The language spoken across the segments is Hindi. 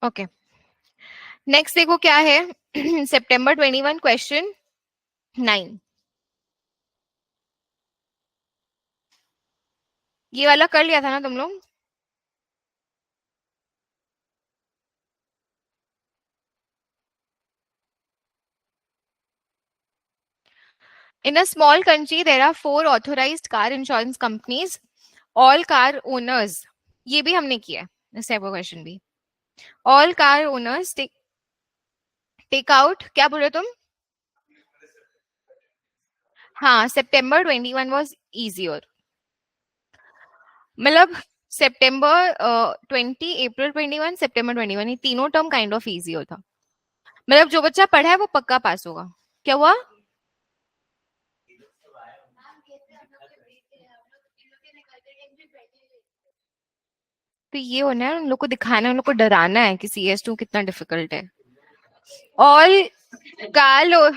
ओके, नेक्स्ट देखो क्या है। सितंबर 21 क्वेश्चन 9। ये वाला कर लिया था ना तुम लोग? In a small country, there are four authorized car insurance companies. All car owners, ये भी हमने किया है, इस टाइप का क्वेश्चन भी। All car owners take out, क्या बोल रहे हो तुम? हाँ, सितंबर 21 was easier। मतलब सितंबर 20, अप्रैल 21, सितंबर 21, ये तीनों टर्म काइंड ऑफ इजी होता। मतलब जो बच्चा पढ़ा है वो पक्का पास होगा। क्या हुआ? तो ये होना है, उन लोग को दिखाना है, उन लोग को डराना है कि CS2 कितना डिफिकल्ट है। All car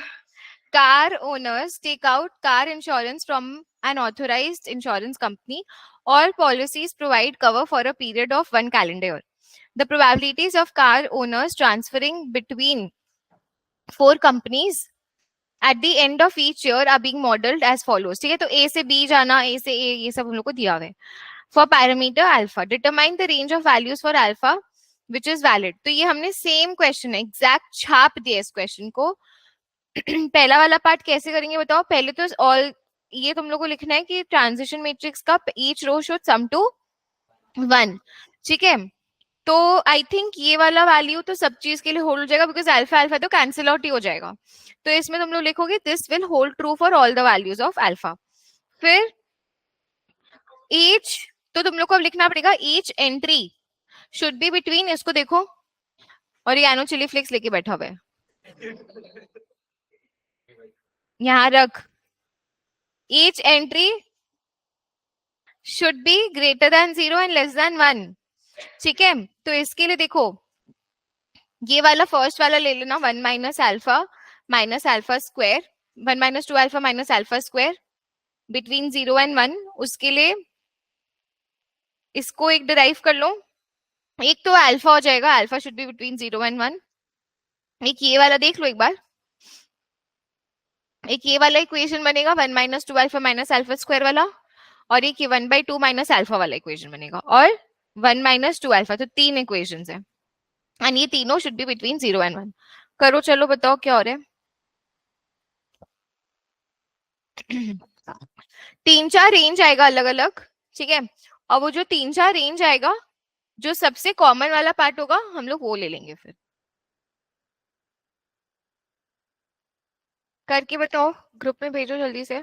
car owners take out car insurance from an authorized insurance company. All policies provide cover for a period of 1 calendar year. The probabilities of car owners transferring between four companies at the end of each year are being modeled as follows। ठीक है, तो A से B जाना, A से A, ये सब हम लोग को दिया हुआ है। For parameter alpha, determine the range of values for alpha which is valid। तो ये हमने सेम क्वेश्चन है, एग्जैक्ट छाप दिया इस क्वेश्चन को। पहला वाला पार्ट कैसे करेंगे बताओ? पहले तो ऑल, ये तुम लोग को लिखना है कि ट्रांजिशन मैट्रिक्स का each row should sum to 1। ठीक है, तो आई थिंक ये वाला वैल्यू तो सब चीज के लिए होल्ड हो जाएगा, बिकॉज अल्फा अल्फा तो कैंसिल आउट ही हो जाएगा। तो इसमें तुम लोग लिखोगे this will hold true for all the values of alpha. फिर ईच, तो तुम लोग को अब लिखना पड़ेगा each entry should be between, इसको देखो, और ये एनो चिली फ्लेक्स लेके बैठा हुआ है, यहाँ रख। Each entry should be greater than 0 and less than 1। ठीक है, तो इसके लिए देखो, ये वाला फर्स्ट वाला ले लेना, 1 - alpha square, 1 - 2 alpha minus alpha square between 0 and 1। उसके लिए इसको एक डिराइव कर लो। एक तो अल्फा हो जाएगा, alpha should be between 0 and 1। एक ये वाला देख लो एक बार, एक ये वाला इक्वेशन बनेगा, 1 - 2 अल्फा माइनस अल्फा स्क्वायर वाला, और एक 1/2 माइनस अल्फा वाला इक्वेशन बनेगा, और 1 - 2 अल्फा। तो तीन इक्वेशन है, एंड ये तीनों शुड बी बिटवीन 0 एंड 1। करो, चलो बताओ क्या हो रहा है। तीन चार रेंज आएगा अलग अलग। ठीक है, और वो जो तीन चार रेंज आएगा, जो सबसे कॉमन वाला पार्ट होगा हम लोग वो ले लेंगे फिर। करके बताओ, ग्रुप में भेजो जल्दी से।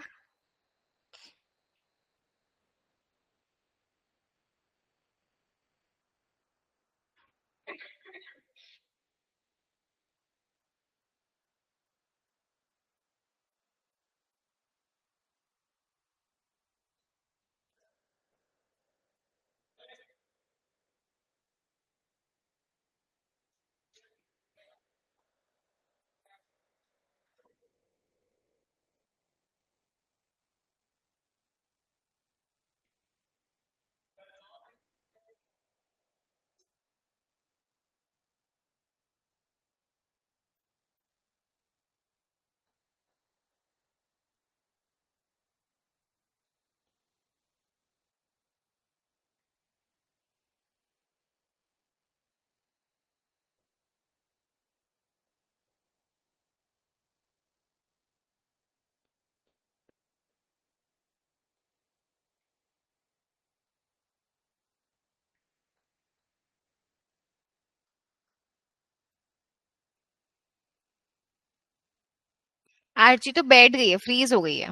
आरची तो बैठ गई है, फ्रीज हो गई है।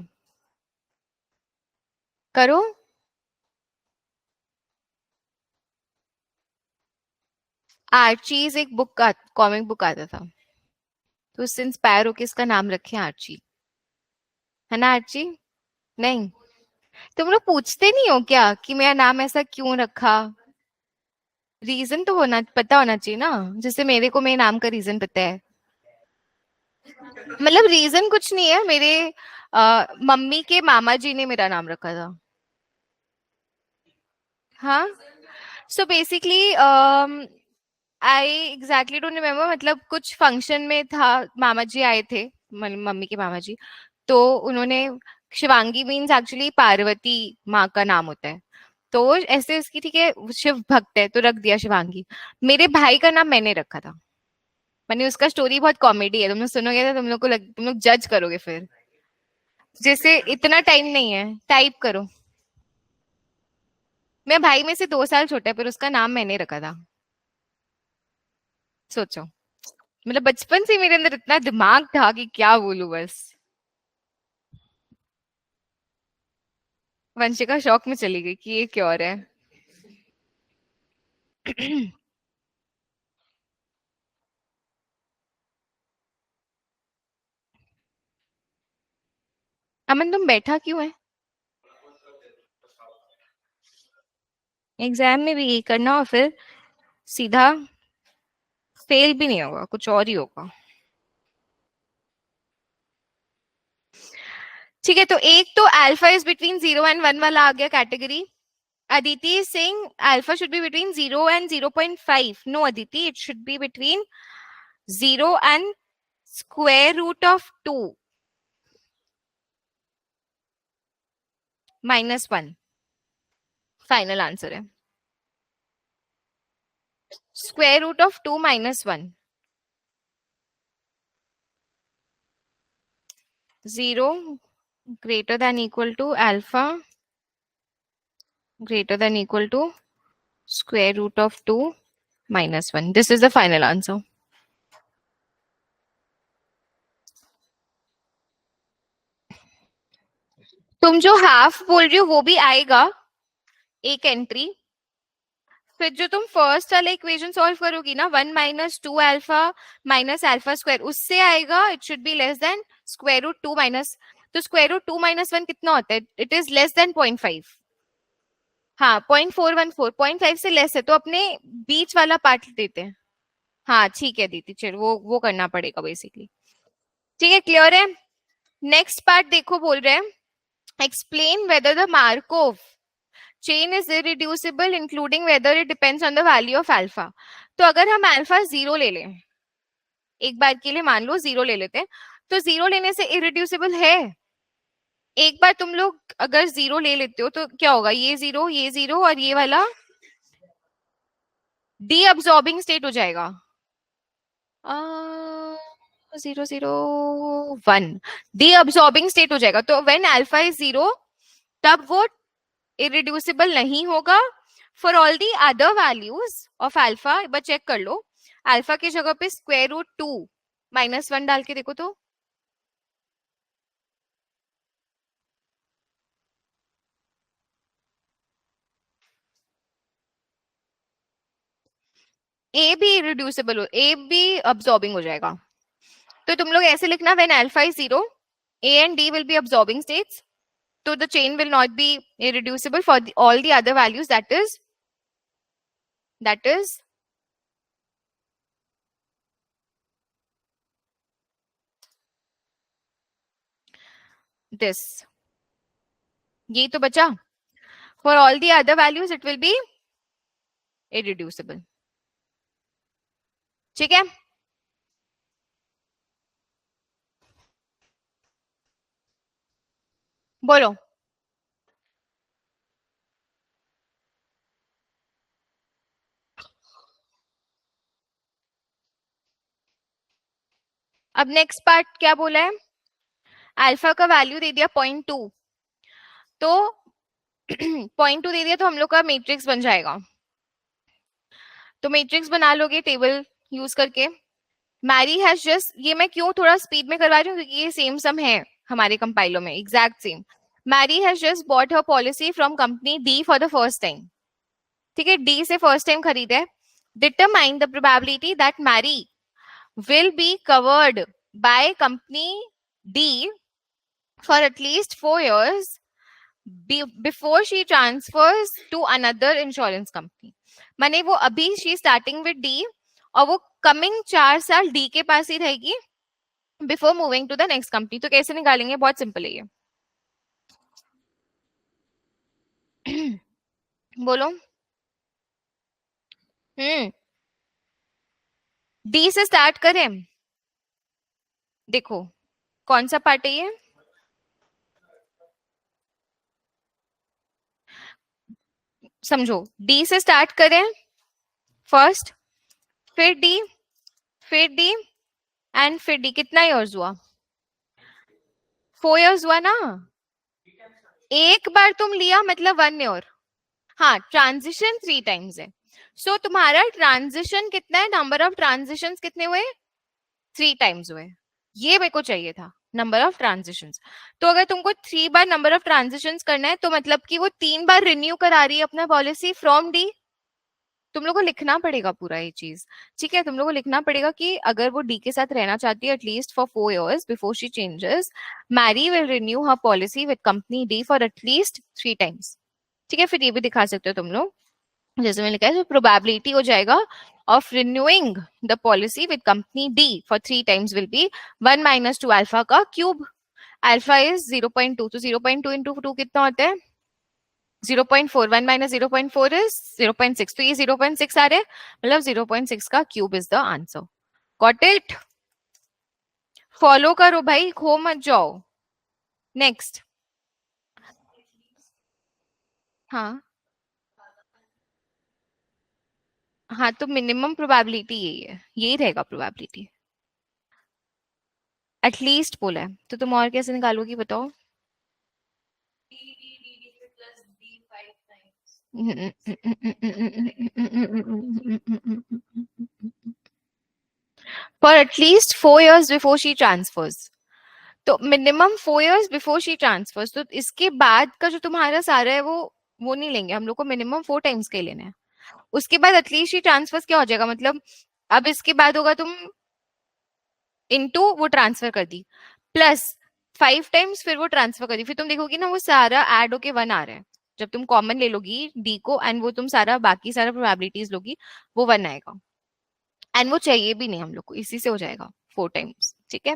करो। आर्चीज एक बुक का कॉमिक बुक आता था, तो उससे इंस्पायर होकर इसका नाम रखे आर्ची। है ना आर्ची? नहीं? तुम लोग पूछते नहीं हो क्या कि मेरा नाम ऐसा क्यों रखा? रीजन तो होना, पता होना चाहिए ना, जैसे मेरे को मेरे नाम का रीजन पता है। मतलब रीजन कुछ नहीं है, मेरे मम्मी के मामा जी ने मेरा नाम रखा था। हाँ, so basically I exactly don't remember, मतलब कुछ फंक्शन में था, मामा जी आए थे, मम्मी के मामा जी, तो उन्होंने, शिवांगी मीन्स एक्चुअली पार्वती माँ का नाम होता है, तो ऐसे उसकी, ठीक है, शिव भक्त है तो रख दिया शिवांगी। मेरे भाई का नाम मैंने रखा था। मैंने, उसका स्टोरी बहुत कॉमेडी है, तुम लोग सुनोगे तो तुम लोग जज करोगे फिर। जैसे इतना टाइम नहीं है, टाइप करो। मेरा भाई में से 2 साल छोटा है, पर उसका नाम मैंने रखा था। सोचो, मतलब बचपन से मेरे अंदर इतना दिमाग था कि क्या बोलूं बस। वंशिका शौक में चली गई कि ये क्या और है। अमन तुम बैठा क्यों है? एग्जाम में भी यही करना और फिर सीधा फेल भी नहीं होगा, कुछ और ही होगा। ठीक है, तो एक तो अल्फा इज बिटवीन 0 and 1 वाला आ गया category. Aditi is saying alpha should be between 0 and 0.5. No, Aditi, it should be between 0 and square root of 2 minus 1. Final answer है square root of 2 - 1। 0 greater than equal to alpha greater than equal to square root of 2 - 1. This is the final answer. तुम जो हाफ बोल रही हो वो भी आएगा, एक एंट्री। फिर जो तुम फर्स्ट वाला इक्वेशन सॉल्व करोगी ना, 1 - 2 अल्फा माइनस अल्फा स्क्वायर, उससे आएगा it should be less than square root 2 minus. तो स्क्वायर रूट 2 - 1 कितना होता है? It is less than 0.5। हाँ, 0.414, 0.5 से लेस है, तो अपने बीच वाला पार्ट देते हैं। हाँ ठीक है दीदी, चलो वो करना पड़ेगा बेसिकली। ठीक है, क्लियर है। नेक्स्ट पार्ट देखो, बोल रहे हैं explain whether the Markov chain is irreducible including whether it depends on the value of alpha. तो अगर हम अल्फा 0 ले लें, एक बार के लिए मान लो 0 ले लेते हैं, तो 0 लेने से इरिड्यूसिबल है। एक बार तुम लोग अगर 0 ले लेते हो तो क्या होगा, ये जीरो और ये वाला डी अब्सॉर्बिंग स्टेट हो जाएगा। 0 0 1 डी अब्सॉर्बिंग स्टेट हो जाएगा। तो व्हेन अल्फा इज 0 तब वो इरिड्यूसिबल नहीं होगा। For all the other values of alpha, एक बार चेक कर लो, अल्फा की जगह पे स्क्वायर रूट 2 - 1 डाल के देखो तो ए भी रिड्यूसिबल हो, ए भी अब्सॉर्बिंग हो जाएगा। तो तुम लोग ऐसे लिखना, when alpha is 0 A and D will be absorbing states, तो the chain will not be irreducible for all the other values, that is this, ये तो बचा। for all the other values it will be irreducible। ठीक है, बोलो। अब नेक्स्ट पार्ट क्या बोला है, अल्फा का वैल्यू दे दिया 0.2, तो 0.2 दे दिया तो हम लोग का मैट्रिक्स बन जाएगा। तो मैट्रिक्स बना लोगे टेबल यूज करके। मैरी हैज जस्ट, ये मैं क्यों थोड़ा स्पीड में करवा रही हूँ क्योंकि ये सेम सम है हमारे कंपाइलो में, exact same. Mary has just bought her policy from company D for the first time. ठीक है, डी से फर्स्ट टाइम खरीदा है। Determine the probability that Mary will be covered by company D for at least 4 years before she transfers to another insurance company। माने वो अभी शी स्टार्टिंग विद डी और वो कमिंग 4 साल डी के पास ही रहेगी before moving to the next company. तो कैसे निकालेंगे, बहुत सिंपल है ये। बोलो। हम्म डी से स्टार्ट करें, देखो कौन सा पार्ट है ये, समझो, डी से स्टार्ट करें फर्स्ट, फिर डी, फिर डी एंड फिर डी, कितना इयर्स हुआ, 4 इयर्स हुआ ना, एक बार तुम लिया मतलब 1 ईयर, हाँ ट्रांजिशन 3 टाइम्स है, सो तुम्हारा ट्रांजिशन कितना है, नंबर ऑफ ट्रांजिशन कितने हुए, 3 टाइम्स हुए, ये मेरे को चाहिए था नंबर ऑफ ट्रांजिशंस। तो अगर तुमको 3 बार नंबर ऑफ ट्रांजिशंस करना है तो मतलब कि वो 3 बार रिन्यू करा रही है अपना पॉलिसी फ्रॉम डी। तुम लोग को लिखना पड़ेगा पूरा ये चीज, ठीक है, तुम लोग को लिखना पड़ेगा कि अगर वो डी के साथ रहना चाहती है at least for 4 years before she changes, Mary will renew her policy with company D for at least 3 times. ठीक है, फिर ये भी दिखा सकते हो तुम लोग, जैसे मैंने कहा, प्रोबेबिलिटी हो जाएगा of renewing the policy with company D for 3 times will be 1 - 2 alpha का क्यूब। अल्फा इज 0.2, तो 0.2 इंटू 2 कितना होता है, 0.4, 1 - 0.4 इज 0.6, तो ये 0.6 आ रहे हैं, मतलब 0.6 का cube is the answer. Got it, follow करो भाई, खो मत जाओ। नेक्स्ट, हाँ हाँ, तो मिनिमम प्रोबेबिलिटी यही है, यही रहेगा प्रोबेबिलिटी, एटलीस्ट बोला है, तो तुम और कैसे निकालोगी बताओ। For at least 4 years before she transfers, तो minimum 4 years before she transfers, तो इसके बाद का जो तुम्हारा सारा है वो नहीं लेंगे हम लोग को, मिनिमम 4 टाइम्स के लेना है। उसके बाद एटलीस्ट शी ट्रांसफर्स क्या हो जाएगा, मतलब अब इसके बाद होगा तुम इनटू वो ट्रांसफर कर दी प्लस 5 टाइम्स, फिर वो ट्रांसफर कर दी, फिर तुम देखोगी ना वो सारा ऐड होके 1 आ रहा है, जब तुम कॉमन ले लोगी डी को एंड वो तुम सारा बाकी सारा प्रोबेबिलिटीज लोगी, वो 1 आएगा, एंड वो चाहिए भी नहीं हम लोग को, इसी से हो जाएगा 4 टाइम्स। ठीक है,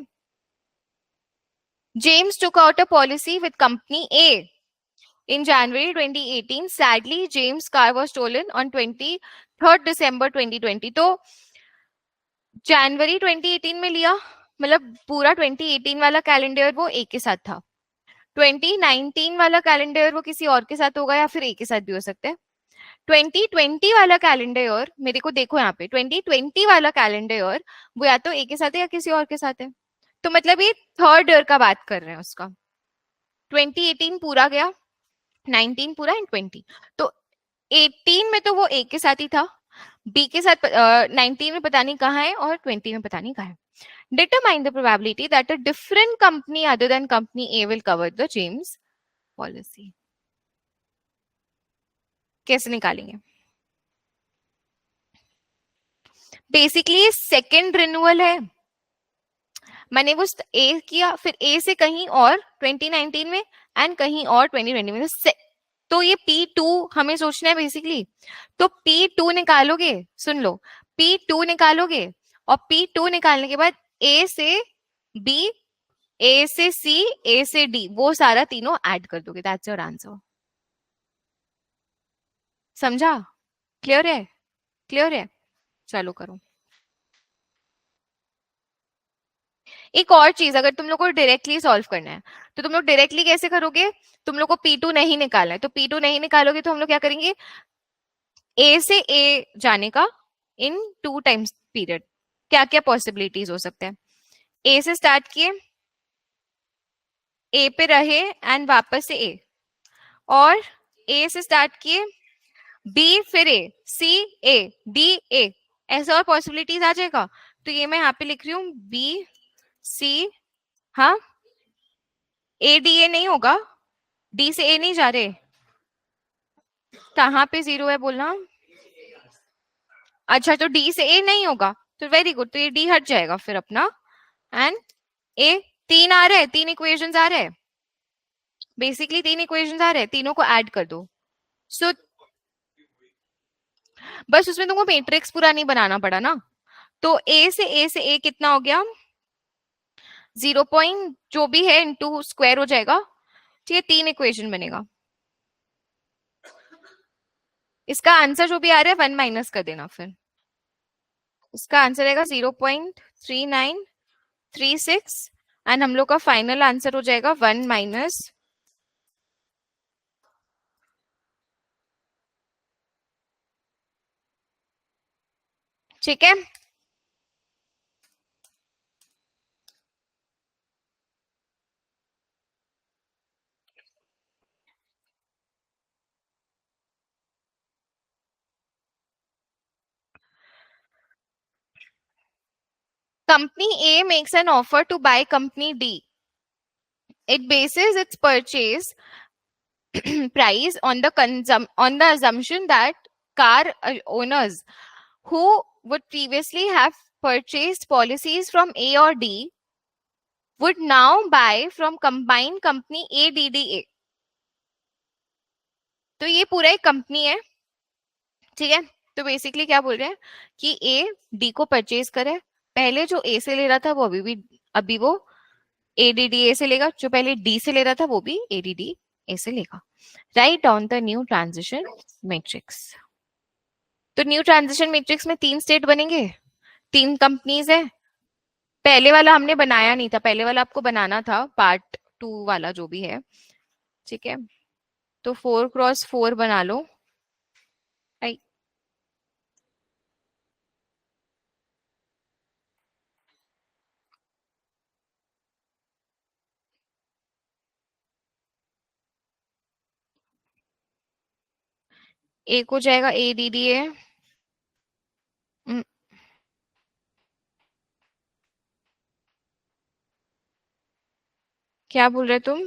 James took out a policy with company A in January 2018. Sadly, James' car was stolen on 23rd December 2020. तो जनवरी 2018 में लिया, मतलब पूरा 2018 वाला कैलेंडर वो ए के साथ था, 2019 वाला कैलेंडर वो किसी और के साथ होगा या फिर ए के साथ भी हो सकता है, 2020 वाला कैलेंडर मेरे को देखो यहाँ पे, 2020 वाला कैलेंडर वो या तो ए के साथ है या किसी और के साथ है, तो मतलब ये थर्ड ईयर का बात कर रहे हैं उसका, 2018 पूरा गया, 19 पूरा एंड 20, तो 18 में तो वो ए के साथ ही था, बी के साथ 19 में पता नहीं कहाँ है और 20 में पता नहीं कहाँ है। Determine the probability that a different company other than company A will cover the James policy. कैसे निकालेंगे, बेसिकली सेकेंड रिन्यूअल है, मैंने वो ए किया, फिर ए से कहीं और 2019 में एंड कहीं और 2020 में, तो ये P2 हमें सोचना है बेसिकली, तो P2 निकालोगे, सुन लो, P2 निकालोगे और P2 निकालने के बाद ए से बी, ए से सी, ए से डी, वो सारा तीनों ऐड कर दोगे, दैट्स योर आंसर। समझा, क्लियर है, क्लियर है, चलो करो। एक और चीज, अगर तुम लोग को डायरेक्टली सॉल्व करना है तो तुम लोग डायरेक्टली कैसे करोगे, तुम लोग को P2 नहीं निकालना है, तो P2 नहीं निकालोगे तो हम लोग क्या करेंगे, ए से ए जाने का इन 2 टाइम्स पीरियड, क्या क्या पॉसिबिलिटीज हो सकते हैं, ए से स्टार्ट किए, ए पे रहे एंड वापस से ए, और ए से स्टार्ट किए, बी फिर ए, सी ए, डी ए, ऐसा और पॉसिबिलिटीज आ जाएगा, तो ये मैं यहाँ पे लिख रही हूँ बी सी, हाँ ए डी ए नहीं होगा, डी से ए नहीं जा रहे, कहाँ पे 0 है बोलना, अच्छा तो डी से ए नहीं होगा, तो वेरी गुड, तो ये डी हट जाएगा फिर अपना, एंड ए, 3 आ रहे हैं, 3 इक्वेशंस आ रहे हैं, बेसिकली 3 इक्वेशंस आ रहे हैं, तीनों को ऐड कर दो, सो बस उसमें तुमको मैट्रिक्स पूरा नहीं बनाना पड़ा ना, तो ए से ए कितना हो गया, 0 पॉइंट जो भी है इनटू स्क्वायर हो जाएगा, ठीक है, 3 इक्वेशन बनेगा, इसका आंसर जो भी आ रहा है 1 माइनस कर देना फिर, इसका आंसर आएगा 0.3936 एंड हम लोग का फाइनल आंसर हो जाएगा 1 माइनस। ठीक है, company A makes an offer to buy company D. It bases its purchase price on the assumption that car owners who would previously have purchased policies from A or D would now buy from combined company ADDA. तो ये पूरा एक कंपनी है, ठीक है। तो बेसिकली क्या बोल रहे हैं कि ए डी को परचेज करे, पहले जो ए से ले रहा था वो अभी वो एडीडीए से लेगा, जो पहले डी से ले रहा था वो भी एडीडी ए से लेगा। Write down the new transition matrix. तो न्यू ट्रांजिशन मैट्रिक्स में 3 स्टेट बनेंगे, 3 कंपनीज है। पहले वाला हमने बनाया नहीं था, पहले वाला आपको बनाना था, पार्ट 2 वाला जो भी है, ठीक है। तो 4x4 बना लो। एक हो जाएगा एडीडीए। क्या बोल रहे तुम?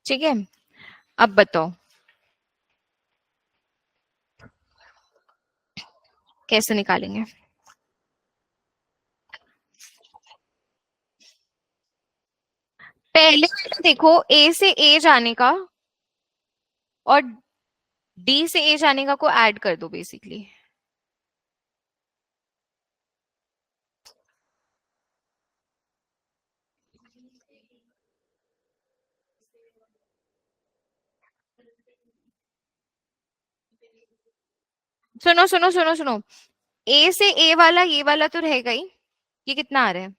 ठीक है, अब बताओ कैसे निकालेंगे। पहले देखो, ए से ए जाने का और डी से ए जाने का को ऐड कर दो बेसिकली। सुनो सुनो सुनो सुनो, ए से ए वाला ये वाला तो रहेगा ही। ये कितना आ रहा है?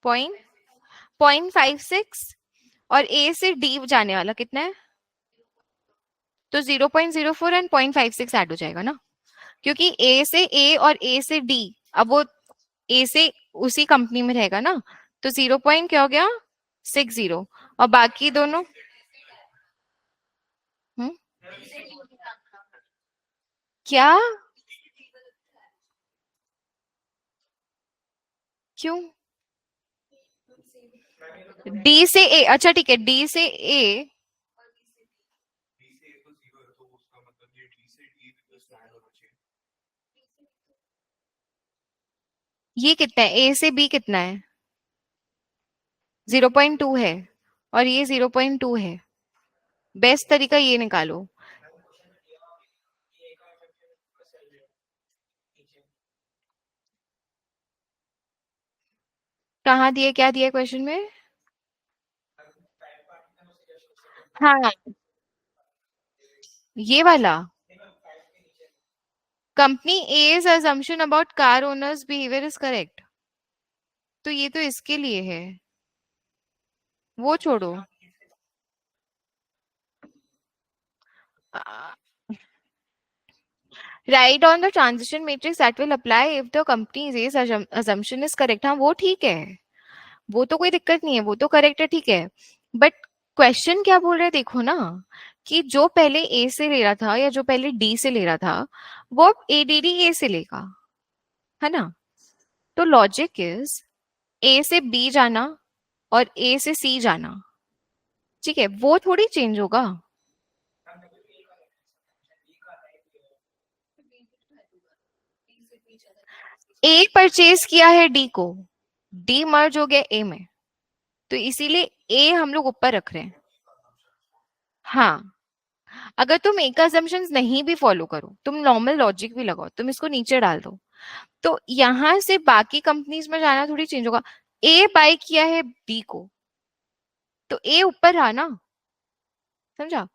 0.56। और ए से डी जाने वाला कितना है? तो 0.04 एंड 0.56 ऐड हो जाएगा ना, क्योंकि ए से ए और ए से डी, अब वो ए से उसी कंपनी में रहेगा ना। तो 0 पॉइंट क्या हो गया? 60। और बाकी दोनों हम्म क्या? क्यों? डी से ए, अच्छा ठीक है, डी से ए। ये कितना है? ए से बी कितना है? 0.2 है, और ये 0.2 है। बेस्ट तरीका ये निकालो। कहाँ दिए, क्या दिया क्वेश्चन में? हाँ, ये वाला company ए's assumption about car owners behavior is correct। तो ये तो इसके लिए है, वो छोड़ो। Right on the transition matrix that will apply if the companies A's assumption is correct। हाँ वो ठीक है, वो तो कोई दिक्कत नहीं है, वो तो करेक्ट है, ठीक है। बट क्वेश्चन क्या बोल रहे हैं देखो ना, कि जो पहले ए से ले रहा था या जो पहले डी से ले रहा था वो अब एडीडी ए से लेगा, है ना। तो लॉजिक इज ए से बी जाना और ए से सी जाना, ठीक है, वो थोड़ी चेंज होगा। ए परचेज किया है डी को, डी मर्ज हो गया ए में, तो इसीलिए ए हम लोग ऊपर रख रहे हैं। हाँ, अगर तुम एक assumptions नहीं भी फॉलो करो, तुम नॉर्मल लॉजिक भी लगाओ, तुम इसको नीचे डाल दो, तो यहां से बाकी कंपनीज में जाना थोड़ी चेंज होगा। ए बाय किया है बी को, तो ए ऊपर रहा ना, समझा।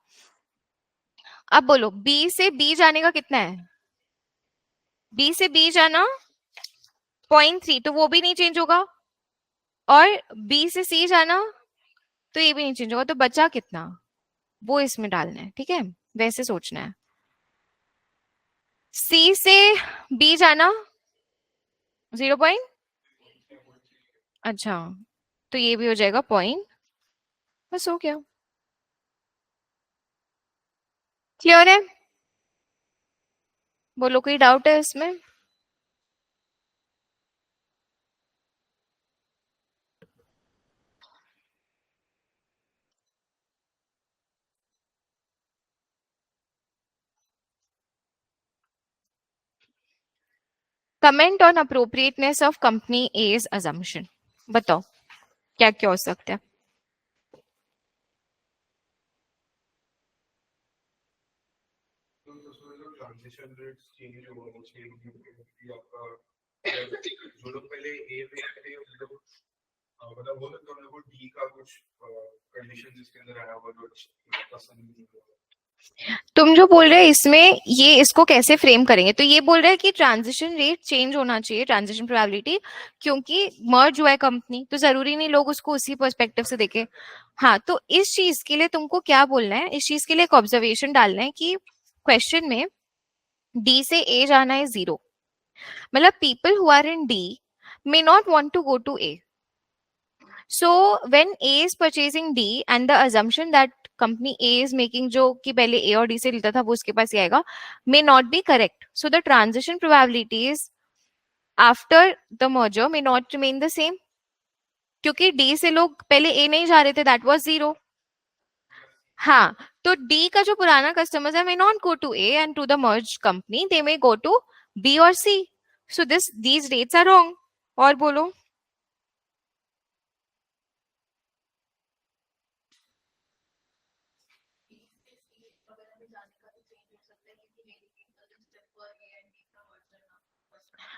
अब बोलो, बी से बी जाने का कितना है? बी से बी जाना 0.3, तो वो भी नहीं चेंज होगा। और बी से सी जाना, तो ये भी नहीं चेंज होगा, तो बचा कितना, वो इसमें डालना है। ठीक है, वैसे सोचना है। सी से बी जाना 0 अच्छा, तो ये भी हो जाएगा पॉइंट। बस हो गया। क्लियर है? बोलो, कोई डाउट है इसमें? Comment on appropriateness of company as assumption. बताओ क्या क्या हो सकता है। तो उसमें जो ट्रांजिशन रेट्स चेंज होने चाहिए कि आपका जो लोग पहले ए पे थे मतलब मतलब वो लोग तो उनको डी का कुछ कंडीशन जिसके अंदर आया हुआ कुछ पसंद नहीं हुआ। तुम जो बोल रहे हैं इसमें, ये इसको कैसे फ्रेम करेंगे? तो ये बोल रहे हैं कि ट्रांजिशन रेट चेंज होना चाहिए, ट्रांजिशन प्रोबेबिलिटी, क्योंकि मर्ज हुआ है कंपनी, तो जरूरी नहीं लोग उसको उसी पर्सपेक्टिव से देखें। हाँ, तो इस चीज के लिए तुमको क्या बोलना है, इस चीज के लिए एक ऑब्जर्वेशन डालना है कि क्वेश्चन में डी से ए जाना है 0, मतलब people who are in D may not want to go to A. So when A is purchasing D and the assumption that company A is making, जो कि पहले A और D से लेता था वो उसके पास ही आएगा, may not be correct. So the transition probabilities after the merger may not remain the same. क्योंकि D से लोग पहले A नहीं जा रहे थे, that was 0. हाँ, तो D का जो पुराना कस्टमर्स है may not go to A and to the merged company, they may go to B or C. So these rates are wrong. और बोलो।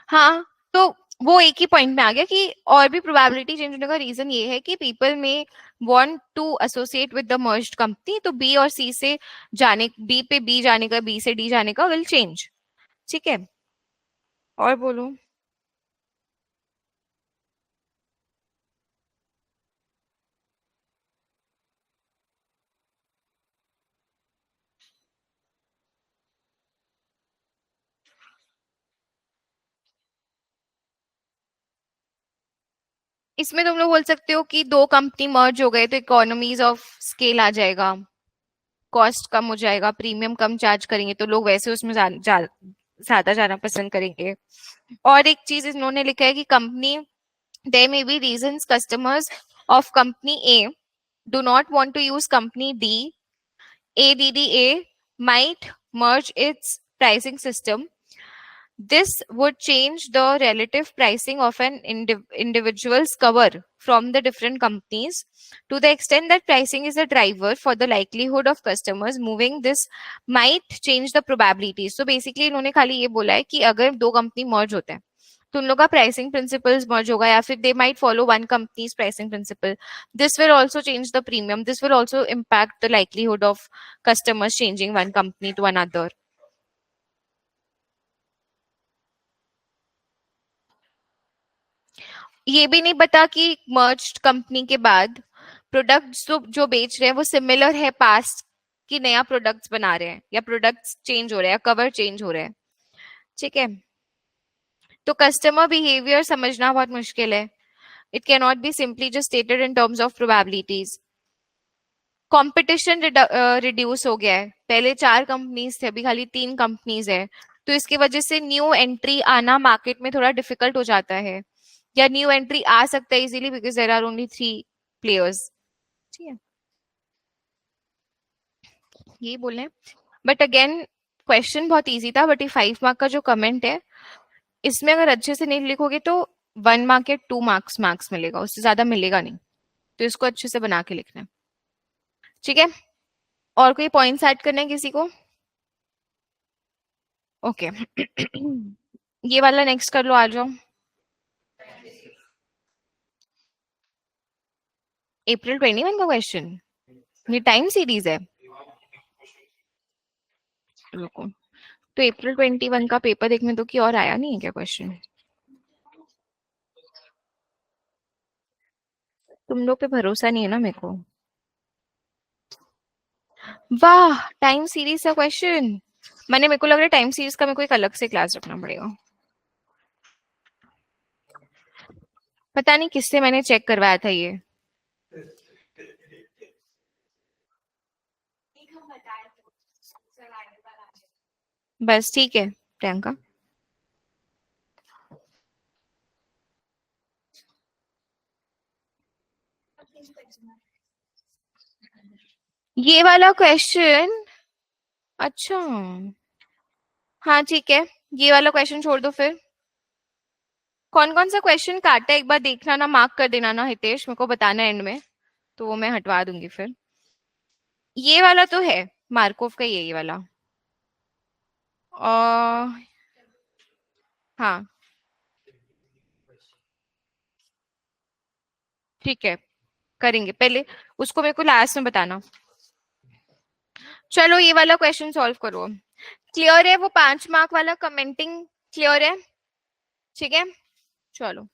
हाँ, तो वो एक ही पॉइंट में आ गया कि और भी प्रोबेबिलिटी चेंज होने का रीजन ये है कि people may want to associate with the merged company, तो बी और सी से जाने, बी पे बी जाने का, बी से डी जाने का विल चेंज। ठीक है, और बोलो। इसमें तुम लोग बोल सकते हो कि दो कंपनी मर्ज हो गए तो इकोनॉमीज ऑफ स्केल आ जाएगा, कॉस्ट कम हो जाएगा, प्रीमियम कम चार्ज करेंगे, तो लोग वैसे उसमें ज्यादा जाना पसंद करेंगे। और एक चीज इन्होंने लिखा है कि company, there may be reasons customers of company A do not want to use company D. ADDA might merge its pricing system. This would change the relative pricing of an individual's cover from the different companies. To the extent that pricing is a driver for the likelihood of customers moving, this might change the probabilities. So basically इन्होंने खाली ये बोला है कि अगर दो कंपनी मर्ज होते हैं तो उन लोग का प्राइसिंग प्रिंसिपल्स मर्ज होगा, या फिर they might follow one company's pricing principle. This will also change the premium, this will also impact the likelihood of customers changing one company to another. ये भी नहीं पता कि मर्ज्ड कंपनी के बाद प्रोडक्ट्स जो बेच रहे हैं वो सिमिलर है पास्ट, कि नया प्रोडक्ट्स बना रहे हैं, या प्रोडक्ट्स चेंज हो रहे हैं, कवर चेंज हो रहे हैं. ठीक है, तो कस्टमर बिहेवियर समझना बहुत मुश्किल है. It can not be simply just stated in terms of probabilities. Competition reduce हो गया है, पहले 4 कंपनीज थे, अभी खाली 3 कंपनीज है, तो इसकी वजह से न्यू एंट्री आना मार्केट में थोड़ा डिफिकल्ट हो जाता है, या न्यू एंट्री आ सकता है easily because there are only 3 players. ठीक है, यही बोल रहे हैं. बट अगेन क्वेश्चन बहुत इजी था, बट ये 5 मार्क का जो कमेंट है इसमें अगर अच्छे से नहीं लिखोगे तो 1 मार्क या 2 मार्क्स मार्क्स मिलेगा, उससे ज्यादा मिलेगा नहीं. तो इसको अच्छे से बना के लिखना है. ठीक है, और कोई पॉइंट्स ऐड करना है किसी को? ओके. ये वाला नेक्स्ट कर लो, आ जाओ. April 21 का क्वेश्चन, ये टाइम सीरीज है. रुको, तो अप्रैल 21 का पेपर देखने तो कि और आया नहीं है क्या क्वेश्चन? तुम लोग पे भरोसा नहीं है ना मेरे को। वाह, टाइम सीरीज का क्वेश्चन। मैंने, मेरे को लग रहा है टाइम सीरीज का मेरे को एक अलग से क्लास रखना पड़ेगा। पता नहीं किससे मैंने चेक करवाया था ये। बस ठीक है प्रियंका। ये वाला क्वेश्चन, अच्छा, हाँ ठीक है, ये वाला क्वेश्चन छोड़ दो फिर। कौन कौन सा क्वेश्चन काटा है एक बार देखना ना, मार्क कर देना ना हितेश, मेरे को बताना एंड में, तो वो मैं हटवा दूंगी फिर। ये वाला तो है, मार्कोव का, ये वाला। और हाँ ठीक है, करेंगे, पहले उसको मेरे को लास्ट में बताना। चलो ये वाला क्वेश्चन सॉल्व करो। क्लियर है वो 5 मार्क वाला कमेंटिंग? क्लियर है? ठीक है, चलो।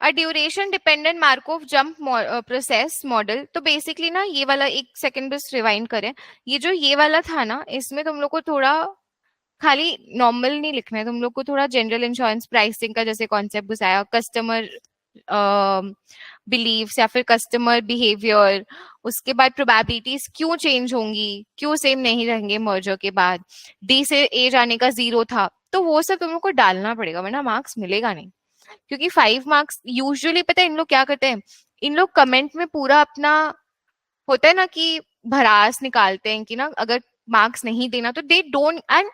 अ duration dependent Markov jump process model, तो बेसिकली ना ये वाला, एक सेकंड बस रिवाइंड करें। ये जो ये वाला था ना, इसमें तुम लोग को थोड़ा खाली नॉर्मल नहीं लिखना है, तुम लोग को थोड़ा जनरल इंश्योरेंस प्राइसिंग का जैसे कॉन्सेप्ट घुसाया, कस्टमर बिलीव्स या फिर कस्टमर बिहेवियर, उसके बाद प्रोबेबिलिटीज क्यों चेंज होंगी, क्यों सेम नहीं रहेंगे मर्जर के बाद, डी से ए जाने का 0 था, तो वो सब तुम लोग को डालना पड़ेगा वरना मार्क्स मिलेगा नहीं। क्योंकि 5 मार्क्स यूजुअली, पता है इन लोग क्या करते हैं, इन लोग कमेंट में पूरा अपना, होता है ना कि भड़ास निकालते हैं कि ना अगर मार्क्स नहीं देना तो they don't, and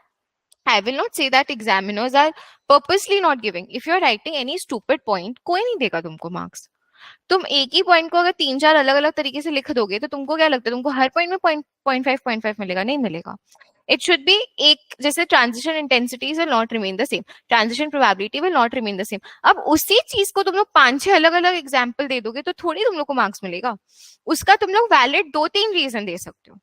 I will not say that examiners are purposely not giving. If you are writing any stupid point, कोई नहीं देगा तुमको मार्क्स। तुम एक ही पॉइंट को अगर 3-4 अलग अलग तरीके से लिख दोगे तो तुमको क्या लगता है, तुमको हर पॉइंट में पॉइंट फाइव मिलेगा? नहीं मिलेगा। इट शुड बी एक, जैसे transition intensities will not remain the same, transition probability will not remain the same. अब उसी चीज को तुम लोग 5-6 अलग अलग एग्जाम्पल दे दोगे तो थोड़ी तुम लोग को मार्क्स मिलेगा। उसका तुम लोग वैलिड 2-3 रीजन दे सकते हो।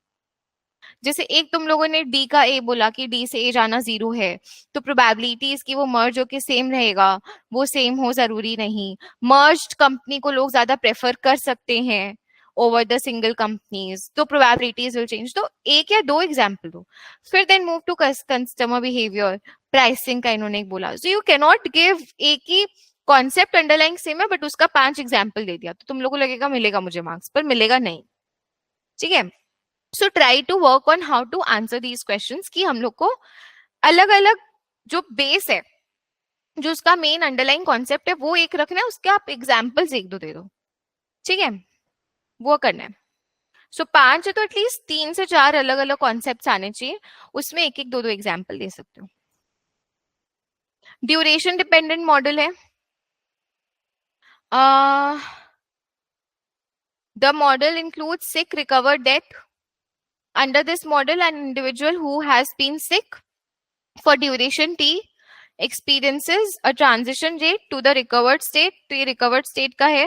जैसे एक तुम लोगों ने डी का ए बोला कि डी से ए जाना 0 है, तो प्रोबेबिलिटी इसकी वो मर्ज होके सेम रहेगा, वो सेम हो जरूरी नहीं। मर्ज्ड कंपनी को लोग ज्यादा प्रेफर कर सकते हैं ओवर द सिंगल कंपनीज, तो प्रोबेबिलिटीज विल चेंज। तो एक या दो एग्जाम्पल दो, फिर then move to customer behaviour, pricing का इन्होंने एक बोला। So you can not give एक ही कॉन्सेप्ट अंडरलाइंग सेम है बट उसका 5 एग्जाम्पल दे दिया तो तुम लोग को लगेगा मिलेगा मुझे मार्क्स, पर मिलेगा नहीं। ठीक है, so try to work on how to answer these questions, कि हम लोग को अलग अलग जो बेस है, जो उसका मेन अंडरलाइन कॉन्सेप्ट है वो एक रखना है, उसके आप एग्जाम्पल्स एक दो दे दो। ठीक है, वो करना है। सो 5 है तो एटलीस्ट 3 से 4 अलग अलग कॉन्सेप्ट आने चाहिए, उसमें एक एक दो दो एग्जाम्पल दे सकते हो। ड्यूरेशन डिपेंडेंट मॉडल है। The model includes sick, recovered, death. Under this model, an individual who has been sick for duration T experiences a transition rate to the recovered state. तो ये recovered state का है,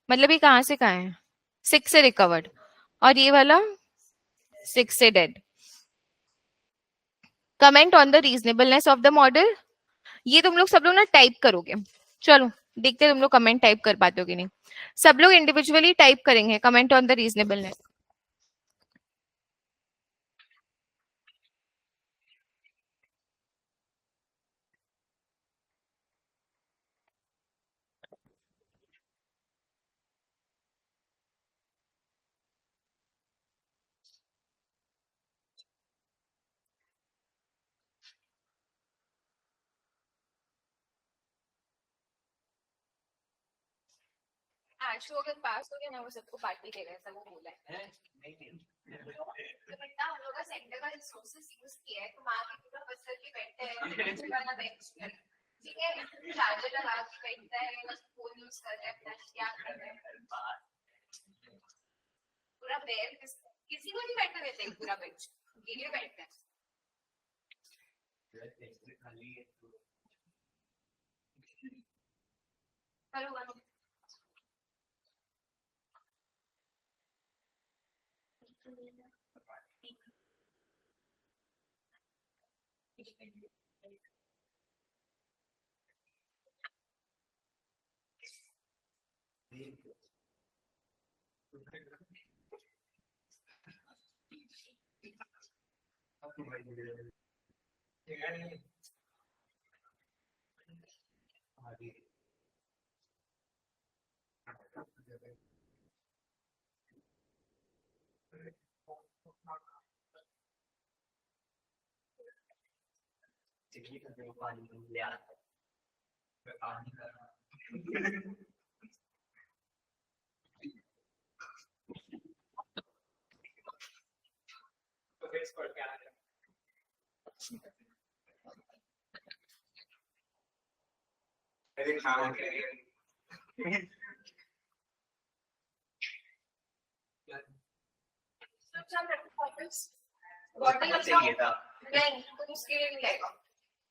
मतलब ये कहाँ से कहाँ है, sick से recovered, और ये वाला sick से dead. Comment on the reasonableness of the model. ये तुम लोग सब लोग ना टाइप करोगे, चलो देखते हैं तुम लोग कमेंट टाइप कर पाते हो कि नहीं। सब लोग इंडिविजुअली टाइप करेंगे कमेंट ऑन द रीजनेबलनेस। आज तो अगर पास हो गया ना वो सबको पार्टी देगा, ऐसा वो बोला है। तो बेटा हम लोग का सेंटर का रिसोर्सेस यूज किया है, तो माँ की पूरा बस करके बैठते हैं, नीचे वाला बेंच पर, ठीक है, चार्जर लगा के बैठता है, बस फोन यूज कर रहा है, पता नहीं क्या कर रहा है, पूरा बेर किसी को नहीं बैठने देते हैं, पूरा बेंच गिरे बैठता है। करो करो। बॉटल चाहिए था नहीं तुम उसके लिए नहीं लाएगा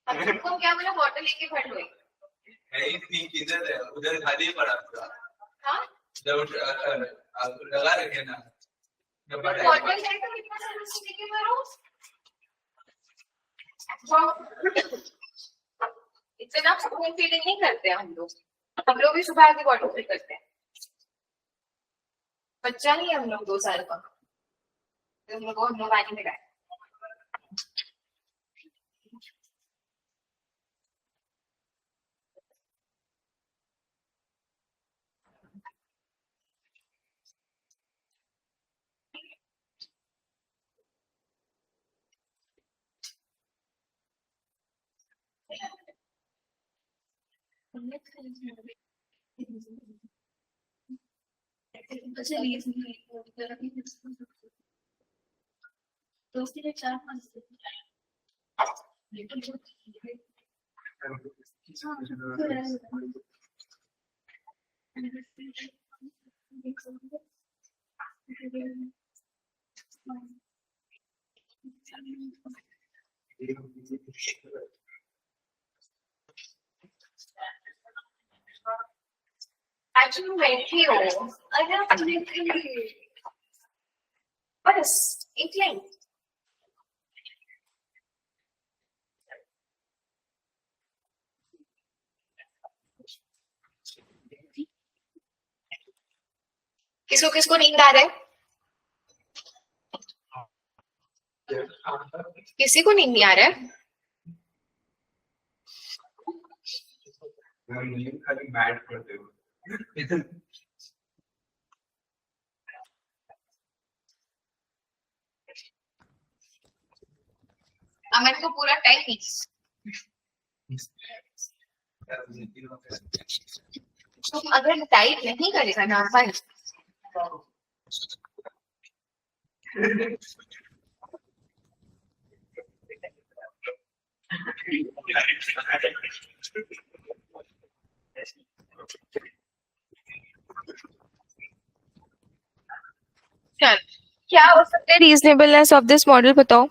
तुम क्या बोला बॉटल लेके फट गई किधर है उधर खाली पड़ा था हाँ लगा रखे ना बॉटल है तो कितना सर्विस लेके करो इतना स्पून फीडिंग नहीं करते हम लोग भी सुबह आके बॉटल फिल करते हैं बच्चा नहीं है हम लोग 2 साल का तो हम लोग को हम लोग पानी में गाए तो उसके लिए 4-5 एक्चुअली बैठी हो अरे बस एक लाइन किसको किसको नींद आ रहा है किसी को नींद नहीं आ रहा है खाली बैट करते हो अमन को पूरा टाइम तुम अगर टाइप नहीं करेगा ना अपन चल क्या हो सकता है रीजनेबलनेस ऑफ दिस मॉडल बताओ